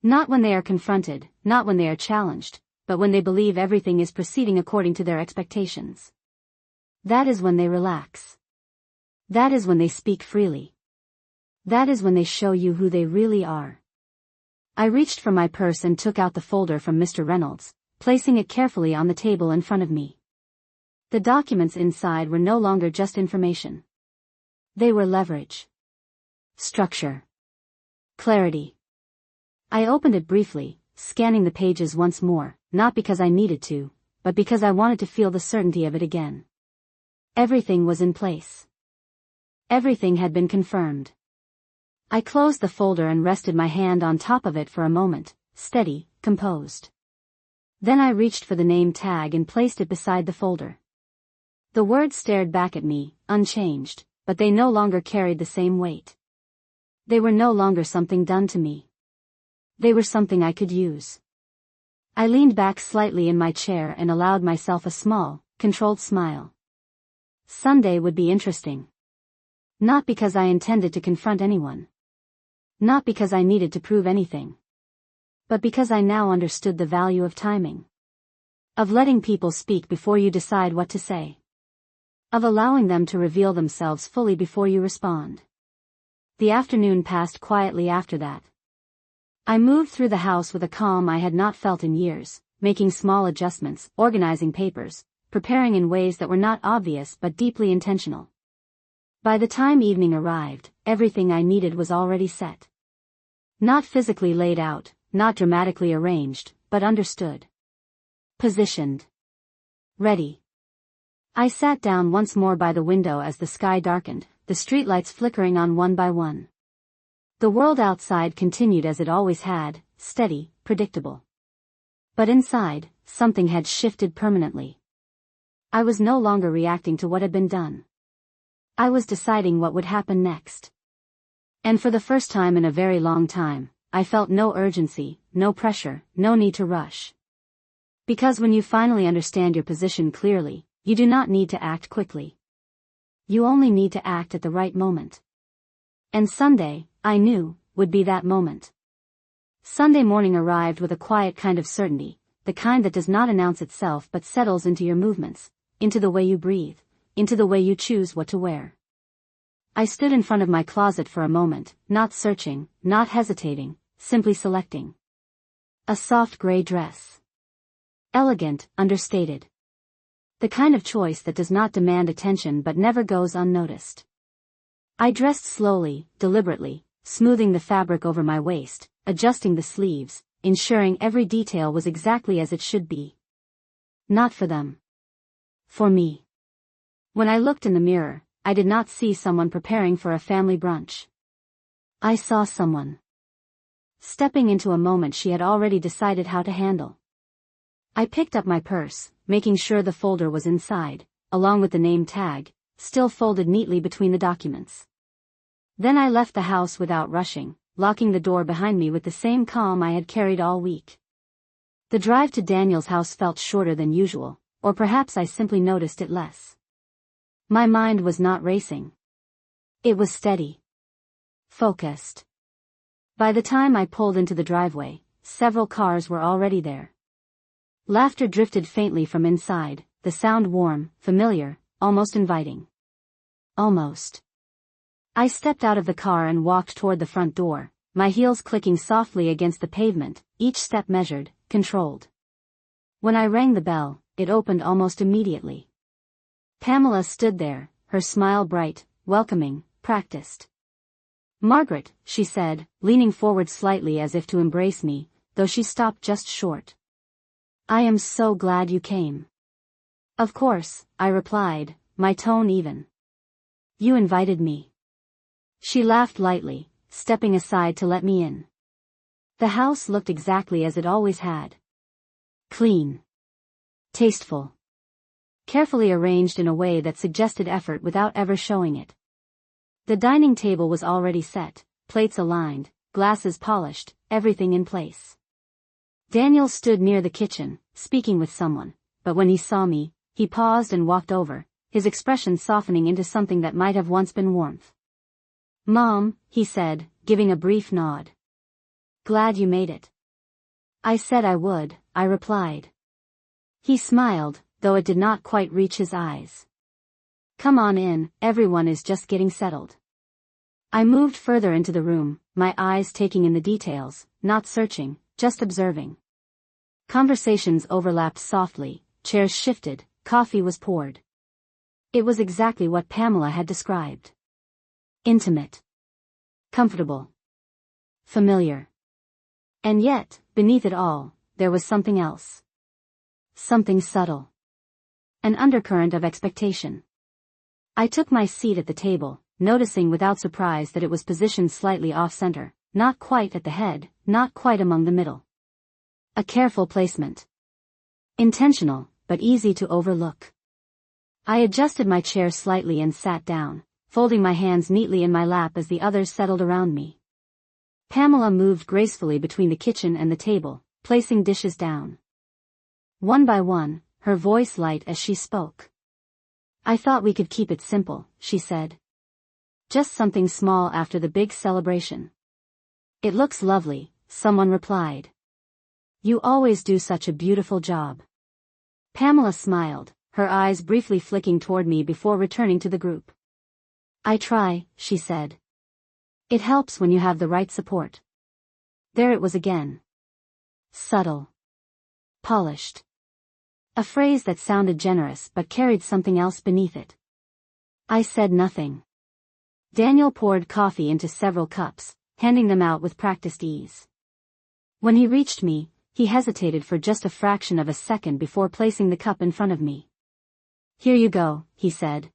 Not when they are confronted, not when they are challenged, but when they believe everything is proceeding according to their expectations. That is when they relax. That is when they speak freely. That is when they show you who they really are. I reached for my purse and took out the folder from Mr. Reynolds, placing it carefully on the table in front of me. The documents inside were no longer just information. They were leverage. Structure. Clarity. I opened it briefly, scanning the pages once more, not because I needed to, but because I wanted to feel the certainty of it again. Everything was in place. Everything had been confirmed. I closed the folder and rested my hand on top of it for a moment, steady, composed. Then I reached for the name tag and placed it beside the folder. The words stared back at me, unchanged, but they no longer carried the same weight. They were no longer something done to me. They were something I could use. I leaned back slightly in my chair and allowed myself a small, controlled smile. Sunday would be interesting. Not because I intended to confront anyone. Not because I needed to prove anything. But because I now understood the value of timing. Of letting people speak before you decide what to say. Of allowing them to reveal themselves fully before you respond. The afternoon passed quietly after that. I moved through the house with a calm I had not felt in years, making small adjustments, organizing papers, preparing in ways that were not obvious but deeply intentional. By the time evening arrived, everything I needed was already set. Not physically laid out, not dramatically arranged, but understood. Positioned. Ready. I sat down once more by the window as the sky darkened, the streetlights flickering on one by one. The world outside continued as it always had, steady, predictable. But inside, something had shifted permanently. I was no longer reacting to what had been done. I was deciding what would happen next. And for the first time in a very long time, I felt no urgency, no pressure, no need to rush. Because when you finally understand your position clearly, you do not need to act quickly. You only need to act at the right moment. And Sunday, I knew, would be that moment. Sunday morning arrived with a quiet kind of certainty, the kind that does not announce itself but settles into your movements, into the way you breathe, into the way you choose what to wear. I stood in front of my closet for a moment, not searching, not hesitating, simply selecting. A soft gray dress. Elegant, understated. The kind of choice that does not demand attention but never goes unnoticed. I dressed slowly, deliberately, smoothing the fabric over my waist, adjusting the sleeves, ensuring every detail was exactly as it should be. Not for them. For me. When I looked in the mirror, I did not see someone preparing for a family brunch. I saw someone stepping into a moment she had already decided how to handle. I picked up my purse, making sure the folder was inside, along with the name tag, still folded neatly between the documents. Then I left the house without rushing, locking the door behind me with the same calm I had carried all week. The drive to Daniel's house felt shorter than usual, or perhaps I simply noticed it less. My mind was not racing. It was steady. Focused. By the time I pulled into the driveway, several cars were already there. Laughter drifted faintly from inside, the sound warm, familiar, almost inviting. Almost. I stepped out of the car and walked toward the front door, my heels clicking softly against the pavement, each step measured, controlled. When I rang the bell, it opened almost immediately. Pamela stood there, her smile bright, welcoming, practiced. "Margaret," she said, leaning forward slightly as if to embrace me, though she stopped just short. "I am so glad you came." "Of course," I replied, my tone even. "You invited me." She laughed lightly, stepping aside to let me in. The house looked exactly as it always had. Clean. Tasteful. Carefully arranged in a way that suggested effort without ever showing it. The dining table was already set, plates aligned, glasses polished, everything in place. Daniel stood near the kitchen, speaking with someone, but when he saw me, He paused and walked over, his expression softening into something that might have once been warmth. "Mom," he said, giving a brief nod. "Glad you made it." "I said I would," I replied. He smiled, though it did not quite reach his eyes. "Come on in, everyone is just getting settled." I moved further into the room, my eyes taking in the details, not searching, just observing. Conversations overlapped softly, chairs shifted, coffee was poured. It was exactly what Pamela had described. Intimate. Comfortable. Familiar. And yet, beneath it all, there was something else. Something subtle. An undercurrent of expectation. I took my seat at the table, noticing without surprise that it was positioned slightly off-center, not quite at the head, not quite among the middle. A careful placement. Intentional, but easy to overlook. I adjusted my chair slightly and sat down, folding my hands neatly in my lap as the others settled around me. Pamela moved gracefully between the kitchen and the table, placing dishes down. One by one, her voice light as she spoke. "I thought we could keep it simple," she said. "Just something small after the big celebration." "It looks lovely," someone replied. "You always do such a beautiful job." Pamela smiled, her eyes briefly flicking toward me before returning to the group. "I try," she said. "It helps when you have the right support." There it was again. Subtle. Polished. A phrase that sounded generous but carried something else beneath it. I said nothing. Daniel poured coffee into several cups, handing them out with practiced ease. When he reached me, he hesitated for just a fraction of a second before placing the cup in front of me. "Here you go," he said.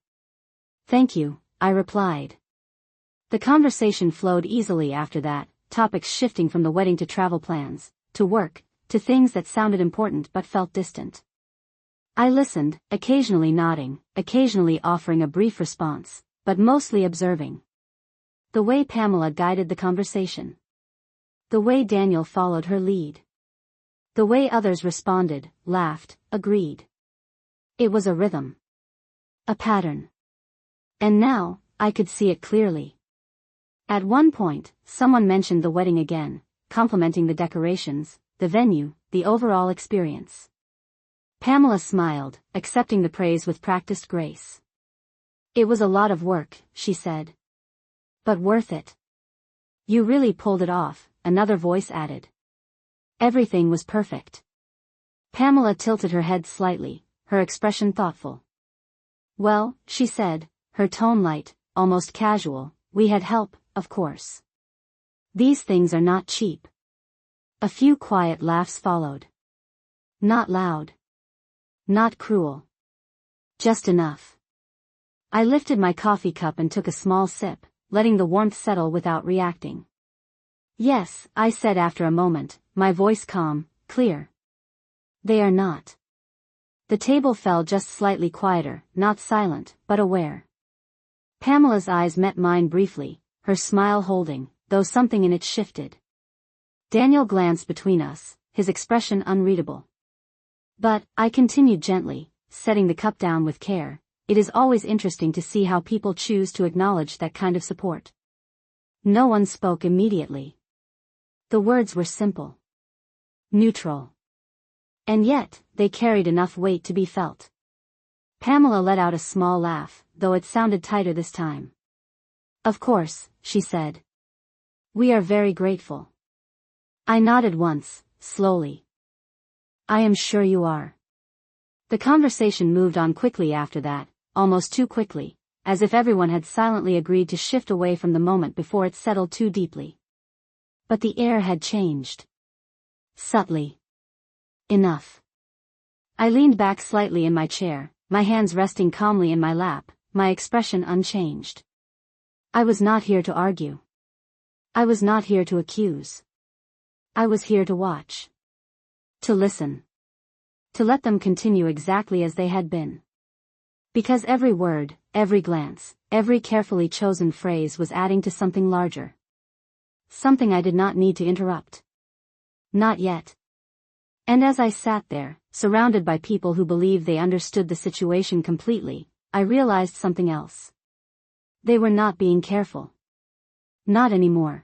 "Thank you," I replied. The conversation flowed easily after that, topics shifting from the wedding to travel plans, to work, to things that sounded important but felt distant. I listened, occasionally nodding, occasionally offering a brief response, but mostly observing. The way Pamela guided the conversation. The way Daniel followed her lead. The way others responded, laughed, agreed. It was a rhythm. A pattern. And now, I could see it clearly. At one point, someone mentioned the wedding again, complimenting the decorations, the venue, the overall experience. Pamela smiled, accepting the praise with practiced grace. "It was a lot of work," she said. "But worth it." "You really pulled it off," another voice added. "Everything was perfect." Pamela tilted her head slightly, her expression thoughtful. "Well," she said, her tone light, almost casual, "we had help, of course. These things are not cheap." A few quiet laughs followed. Not loud. Not cruel. Just enough. I lifted my coffee cup and took a small sip, letting the warmth settle without reacting. "Yes," I said after a moment, my voice calm, clear. "They are not." The table fell just slightly quieter, not silent, but aware. Pamela's eyes met mine briefly, her smile holding, though something in it shifted. Daniel glanced between us, his expression unreadable. "But," I continued gently, setting the cup down with care, "it is always interesting to see how people choose to acknowledge that kind of support." No one spoke immediately. The words were simple. Neutral. And yet, they carried enough weight to be felt. Pamela let out a small laugh, though it sounded tighter this time. "Of course," she said. "We are very grateful." I nodded once, slowly. "I am sure you are." The conversation moved on quickly after that, almost too quickly, as if everyone had silently agreed to shift away from the moment before it settled too deeply. But the air had changed. Subtly. Enough. I leaned back slightly in my chair, my hands resting calmly in my lap, my expression unchanged. I was not here to argue. I was not here to accuse. I was here to watch. To listen. To let them continue exactly as they had been. Because every word, every glance, every carefully chosen phrase was adding to something larger. Something I did not need to interrupt. Not yet. And as I sat there, surrounded by people who believed they understood the situation completely, I realized something else. They were not being careful. Not anymore.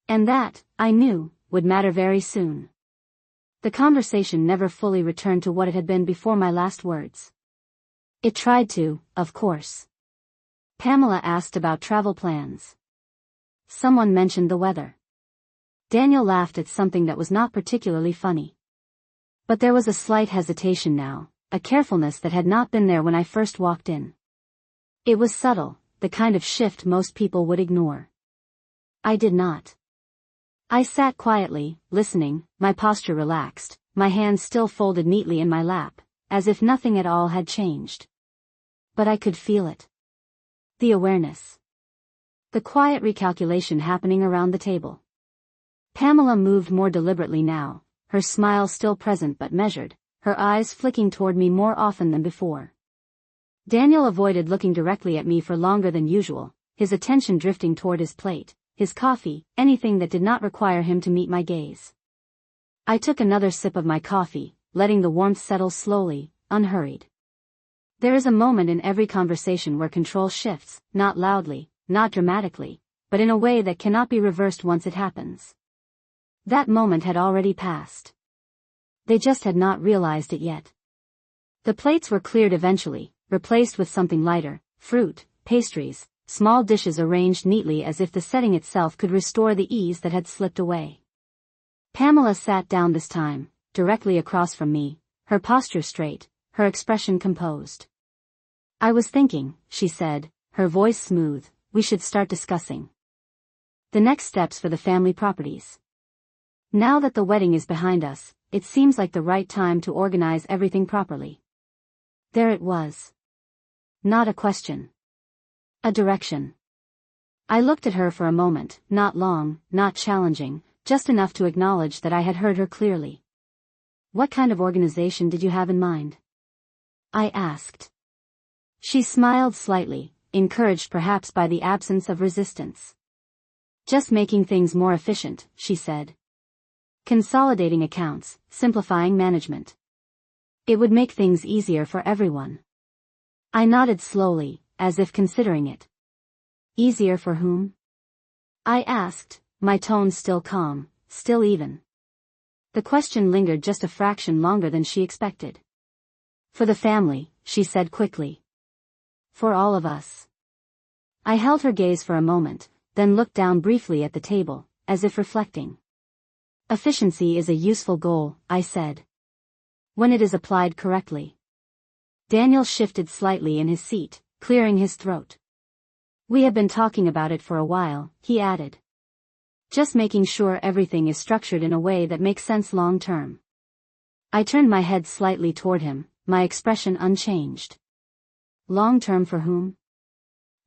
And that, I knew, would matter very soon. The conversation never fully returned to what it had been before my last words. It tried to, of course. Pamela asked about travel plans. Someone mentioned the weather. Daniel laughed at something that was not particularly funny. But there was a slight hesitation now, a carefulness that had not been there when I first walked in. It was subtle, the kind of shift most people would ignore. I did not. I sat quietly, listening, my posture relaxed, my hands still folded neatly in my lap, as if nothing at all had changed. But I could feel it. The awareness. The quiet recalculation happening around the table. Pamela moved more deliberately now, her smile still present but measured, her eyes flicking toward me more often than before. Daniel avoided looking directly at me for longer than usual, his attention drifting toward his plate, his coffee, anything that did not require him to meet my gaze. I took another sip of my coffee, letting the warmth settle slowly, unhurried. There is a moment in every conversation where control shifts, not loudly, not dramatically, but in a way that cannot be reversed once it happens. That moment had already passed. They just had not realized it yet. The plates were cleared eventually, replaced with something lighter, fruit, pastries, small dishes arranged neatly as if the setting itself could restore the ease that had slipped away. Pamela sat down this time, directly across from me, her posture straight, her expression composed. "I was thinking," she said, her voice smooth, "we should start discussing the next steps for the family properties. Now that the wedding is behind us, it seems like the right time to organize everything properly." There it was. Not a question. A direction. I looked at her for a moment, not long, not challenging, just enough to acknowledge that I had heard her clearly. "What kind of organization did you have in mind?" I asked. She smiled slightly, encouraged perhaps by the absence of resistance. "Just making things more efficient," she said. "Consolidating accounts, simplifying management. It would make things easier for everyone." I nodded slowly, as if considering it. "Easier for whom?" I asked, my tone still calm, still even. The question lingered just a fraction longer than she expected. "For the family," she said quickly. "For all of us." I held her gaze for a moment, then looked down briefly at the table, as if reflecting. "Efficiency is a useful goal," I said. "When it is applied correctly." Daniel shifted slightly in his seat, clearing his throat. "We have been talking about it for a while," he added. "Just making sure everything is structured in a way that makes sense long term." I turned my head slightly toward him, my expression unchanged. "Long term for whom?"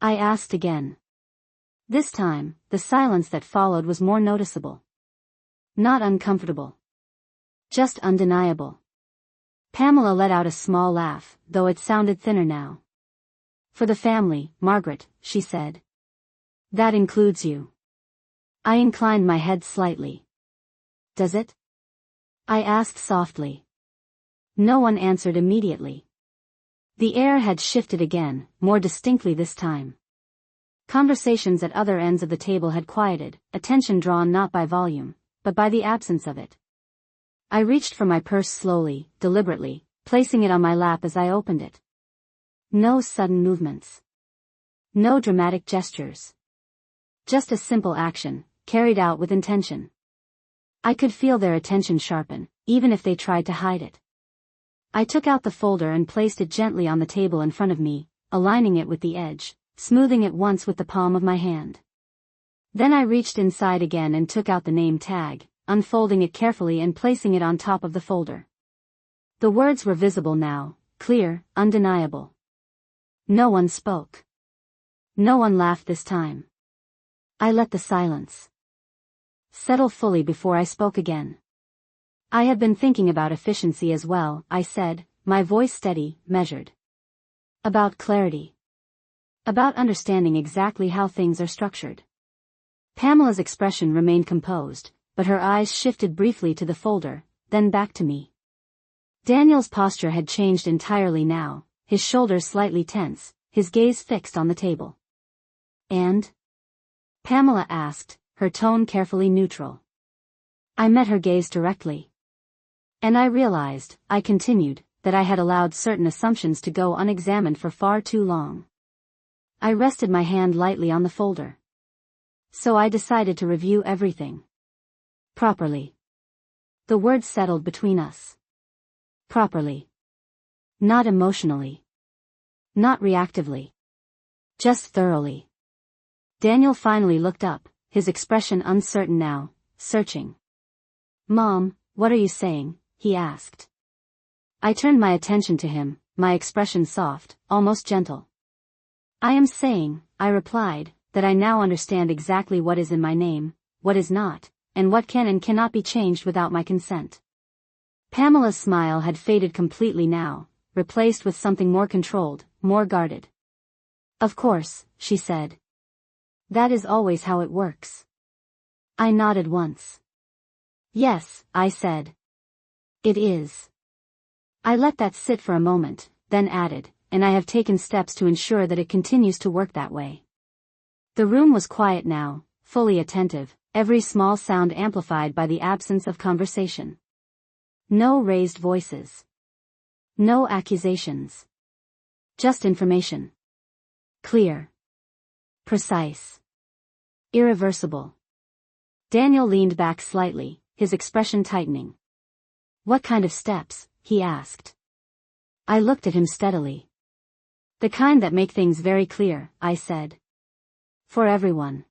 I asked again. This time, the silence that followed was more noticeable. Not uncomfortable. Just undeniable. Pamela let out a small laugh, though it sounded thinner now. "For the family, Margaret," she said. "That includes you." I inclined my head slightly. "Does it?" I asked softly. No one answered immediately. The air had shifted again, more distinctly this time. Conversations at other ends of the table had quieted, attention drawn not by volume, but by the absence of it. I reached for my purse slowly, deliberately, placing it on my lap as I opened it. No sudden movements. No dramatic gestures. Just a simple action, carried out with intention. I could feel their attention sharpen, even if they tried to hide it. I took out the folder and placed it gently on the table in front of me, aligning it with the edge, smoothing it once with the palm of my hand. Then I reached inside again and took out the name tag, unfolding it carefully and placing it on top of the folder. The words were visible now, clear, undeniable. No one spoke. No one laughed this time. I let the silence settle fully before I spoke again. "I have been thinking about efficiency as well," I said, my voice steady, measured. "About clarity. About understanding exactly how things are structured." Pamela's expression remained composed, but her eyes shifted briefly to the folder, then back to me. Daniel's posture had changed entirely now, his shoulders slightly tense, his gaze fixed on the table. "And?" Pamela asked, her tone carefully neutral. I met her gaze directly. "And I realized," I continued, "that I had allowed certain assumptions to go unexamined for far too long." I rested my hand lightly on the folder. "So I decided to review everything. Properly." The words settled between us. Properly. Not emotionally. Not reactively. Just thoroughly. Daniel finally looked up, his expression uncertain now, searching. "Mom, what are you saying?" he asked. I turned my attention to him, my expression soft, almost gentle. "I am saying," I replied, "that I now understand exactly what is in my name, what is not, and what can and cannot be changed without my consent." Pamela's smile had faded completely now, replaced with something more controlled, more guarded. "Of course," she said. "That is always how it works." I nodded once. "Yes," I said. "It is." I let that sit for a moment, then added, "And I have taken steps to ensure that it continues to work that way." The room was quiet now, fully attentive, every small sound amplified by the absence of conversation. No raised voices. No accusations. Just information. Clear. Precise. Irreversible. Daniel leaned back slightly, his expression tightening. "What kind of steps?" he asked. I looked at him steadily. "The kind that make things very clear," I said. "For everyone."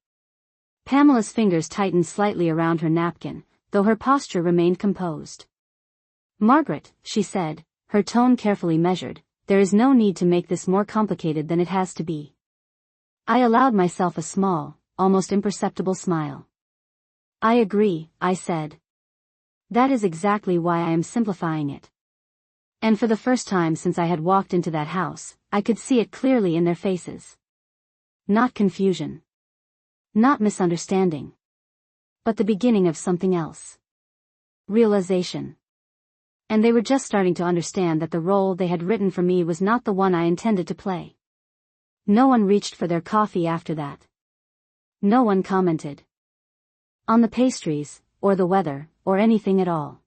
Pamela's fingers tightened slightly around her napkin, though her posture remained composed. "Margaret," she said, her tone carefully measured, "there is no need to make this more complicated than it has to be." I allowed myself a small, almost imperceptible smile. "I agree," I said. "That is exactly why I am simplifying it." And for the first time since I had walked into that house, I could see it clearly in their faces. Not confusion. Not misunderstanding. But the beginning of something else. Realization. And they were just starting to understand that the role they had written for me was not the one I intended to play. No one reached for their coffee after that. No one commented on the pastries, or the weather, or anything at all.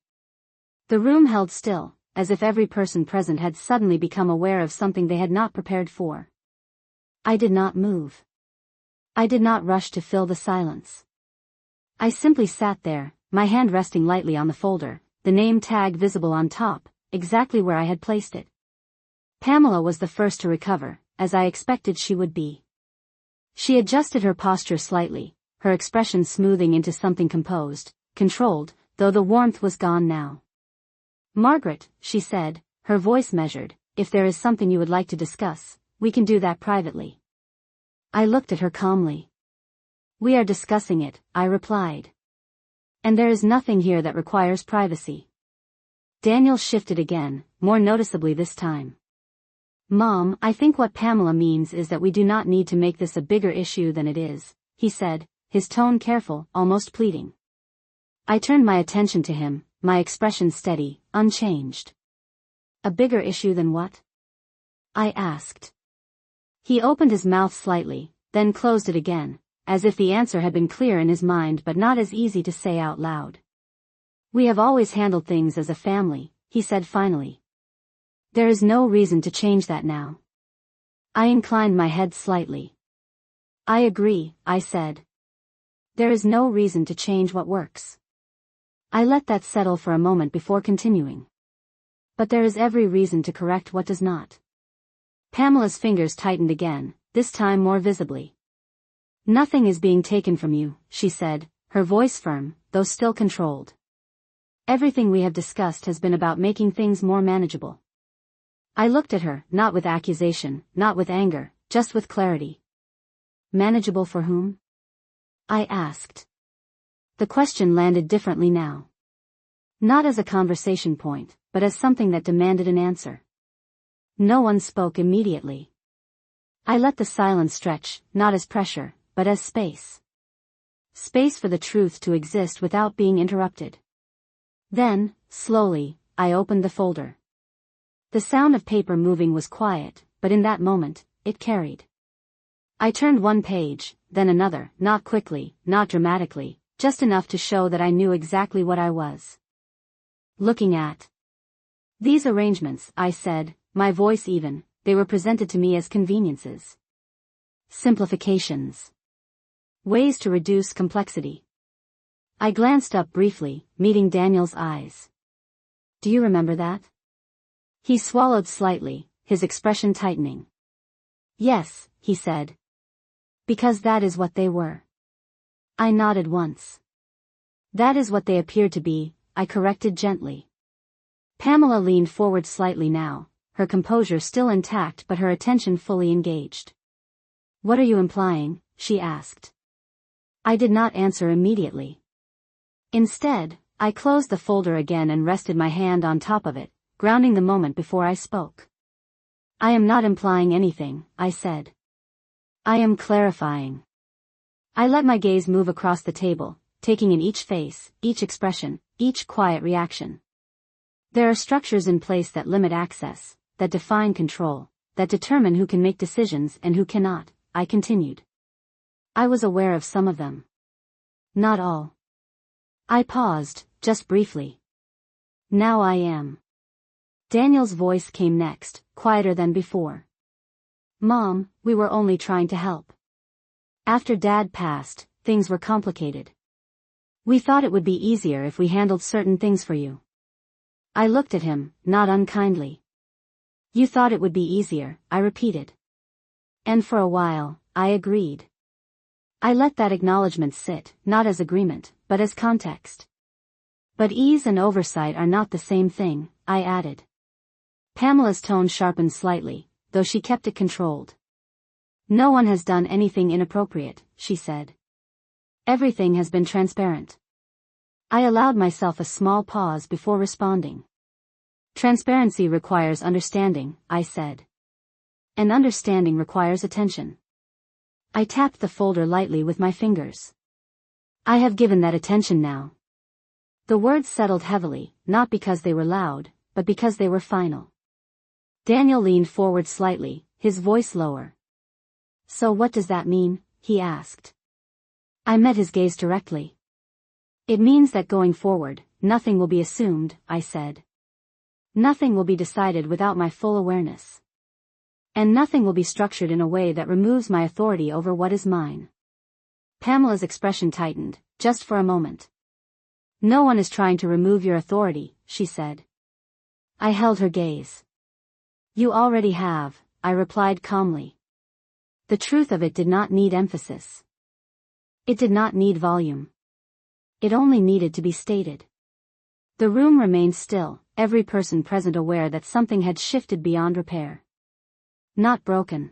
The room held still, as if every person present had suddenly become aware of something they had not prepared for. I did not move. I did not rush to fill the silence. I simply sat there, my hand resting lightly on the folder, the name tag visible on top, exactly where I had placed it. Pamela was the first to recover, as I expected she would be. She adjusted her posture slightly, her expression smoothing into something composed, controlled, though the warmth was gone now. "Margaret," she said, her voice measured, "if there is something you would like to discuss, we can do that privately." I looked at her calmly. "We are discussing it," I replied. "And there is nothing here that requires privacy." Daniel shifted again, more noticeably this time. "Mom, I think what Pamela means is that we do not need to make this a bigger issue than it is," he said, his tone careful, almost pleading. I turned my attention to him, my expression steady, unchanged. "A bigger issue than what?" I asked. He opened his mouth slightly, then closed it again, as if the answer had been clear in his mind but not as easy to say out loud. "We have always handled things as a family," he said finally. "There is no reason to change that now." I inclined my head slightly. "I agree," I said. "There is no reason to change what works." I let that settle for a moment before continuing. "But there is every reason to correct what does not." Pamela's fingers tightened again, this time more visibly. "Nothing is being taken from you," she said, her voice firm, though still controlled. "Everything we have discussed has been about making things more manageable." I looked at her, not with accusation, not with anger, just with clarity. "Manageable for whom?" I asked. The question landed differently now. Not as a conversation point, but as something that demanded an answer. No one spoke immediately. I let the silence stretch, not as pressure, but as space. Space for the truth to exist without being interrupted. Then, Slowly, I opened the folder. The sound of paper moving was quiet, but in that moment, it carried. I turned one page, then another, not quickly, not dramatically, just enough to show that I knew exactly what I was looking at. These arrangements, I said, my voice even, they were presented to me as conveniences. Simplifications. Ways to reduce complexity. I glanced up briefly, meeting Daniel's eyes. Do you remember that? He swallowed slightly, his expression tightening. Yes, he said. Because that is what they were. I nodded once. That is what they appeared to be, I corrected gently. Pamela leaned forward slightly now, her composure still intact but her attention fully engaged. What are you implying? She asked. I did not answer immediately. Instead, I closed the folder again and rested my hand on top of it, grounding the moment before I spoke. I am not implying anything, I said. I am clarifying. I let my gaze move across the table, taking in each face, each expression, each quiet reaction. There are structures in place that limit access, that define control, that determine who can make decisions and who cannot, I continued. I was aware of some of them. Not all. I paused, just briefly. Now I am. Daniel's voice came next, quieter than before. Mom, we were only trying to help. After Dad passed, things were complicated. We thought it would be easier if we handled certain things for you. I looked at him, not unkindly. You thought it would be easier, I repeated. And for a while, I agreed. I let that acknowledgement sit, not as agreement, but as context. But ease and oversight are not the same thing, I added. Pamela's tone sharpened slightly, though she kept it controlled. No one has done anything inappropriate, she said. Everything has been transparent. I allowed myself a small pause before responding. Transparency requires understanding, I said. And understanding requires attention. I tapped the folder lightly with my fingers. I have given that attention now. The words settled heavily, not because they were loud, but because they were final. Daniel leaned forward slightly, his voice lower. So what does that mean? He asked. I met his gaze directly. It means that going forward, nothing will be assumed, I said. Nothing will be decided without my full awareness. And nothing will be structured in a way that removes my authority over what is mine. Pamela's expression tightened, just for a moment. No one is trying to remove your authority, she said. I held her gaze. You already have, I replied calmly. The truth of it did not need emphasis. It did not need volume. It only needed to be stated. The room remained still, every person present aware that something had shifted beyond repair. Not broken.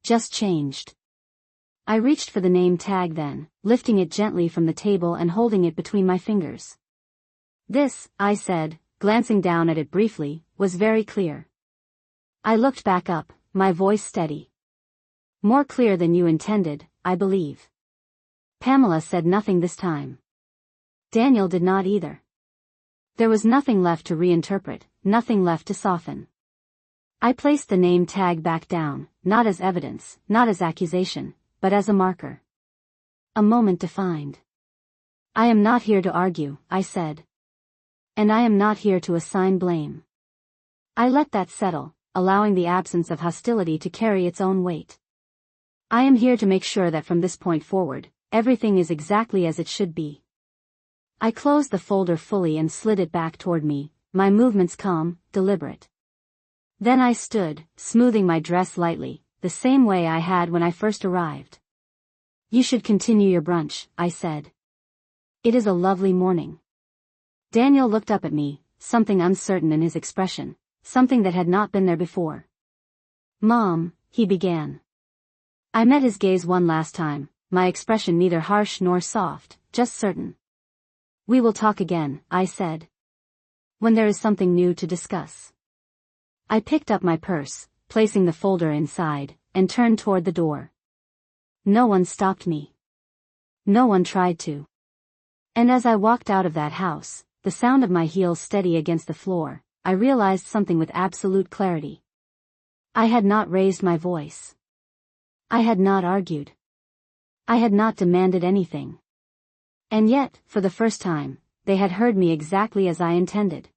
Just changed. I reached for the name tag then, lifting it gently from the table and holding it between my fingers. This, I said, glancing down at it briefly, was very clear. I looked back up, my voice steady. More clear than you intended, I believe. Pamela said nothing this time. Daniel did not either. There was nothing left to reinterpret, nothing left to soften. I placed the name tag back down, not as evidence, not as accusation, but as a marker. A moment defined. I am not here to argue, I said. And I am not here to assign blame. I let that settle, allowing the absence of hostility to carry its own weight. I am here to make sure that from this point forward, everything is exactly as it should be. I closed the folder fully and slid it back toward me, my movements calm, deliberate. Then I stood, smoothing my dress lightly, the same way I had when I first arrived. You should continue your brunch, I said. It is a lovely morning. Daniel looked up at me, something uncertain in his expression, something that had not been there before. Mom, he began. I met his gaze one last time, my expression neither harsh nor soft, just certain. We will talk again, I said. When there is something new to discuss. I picked up my purse, placing the folder inside, and turned toward the door. No one stopped me. No one tried to. And as I walked out of that house, the sound of my heels steady against the floor, I realized something with absolute clarity. I had not raised my voice. I had not argued. I had not demanded anything. And yet, for the first time, they had heard me exactly as I intended.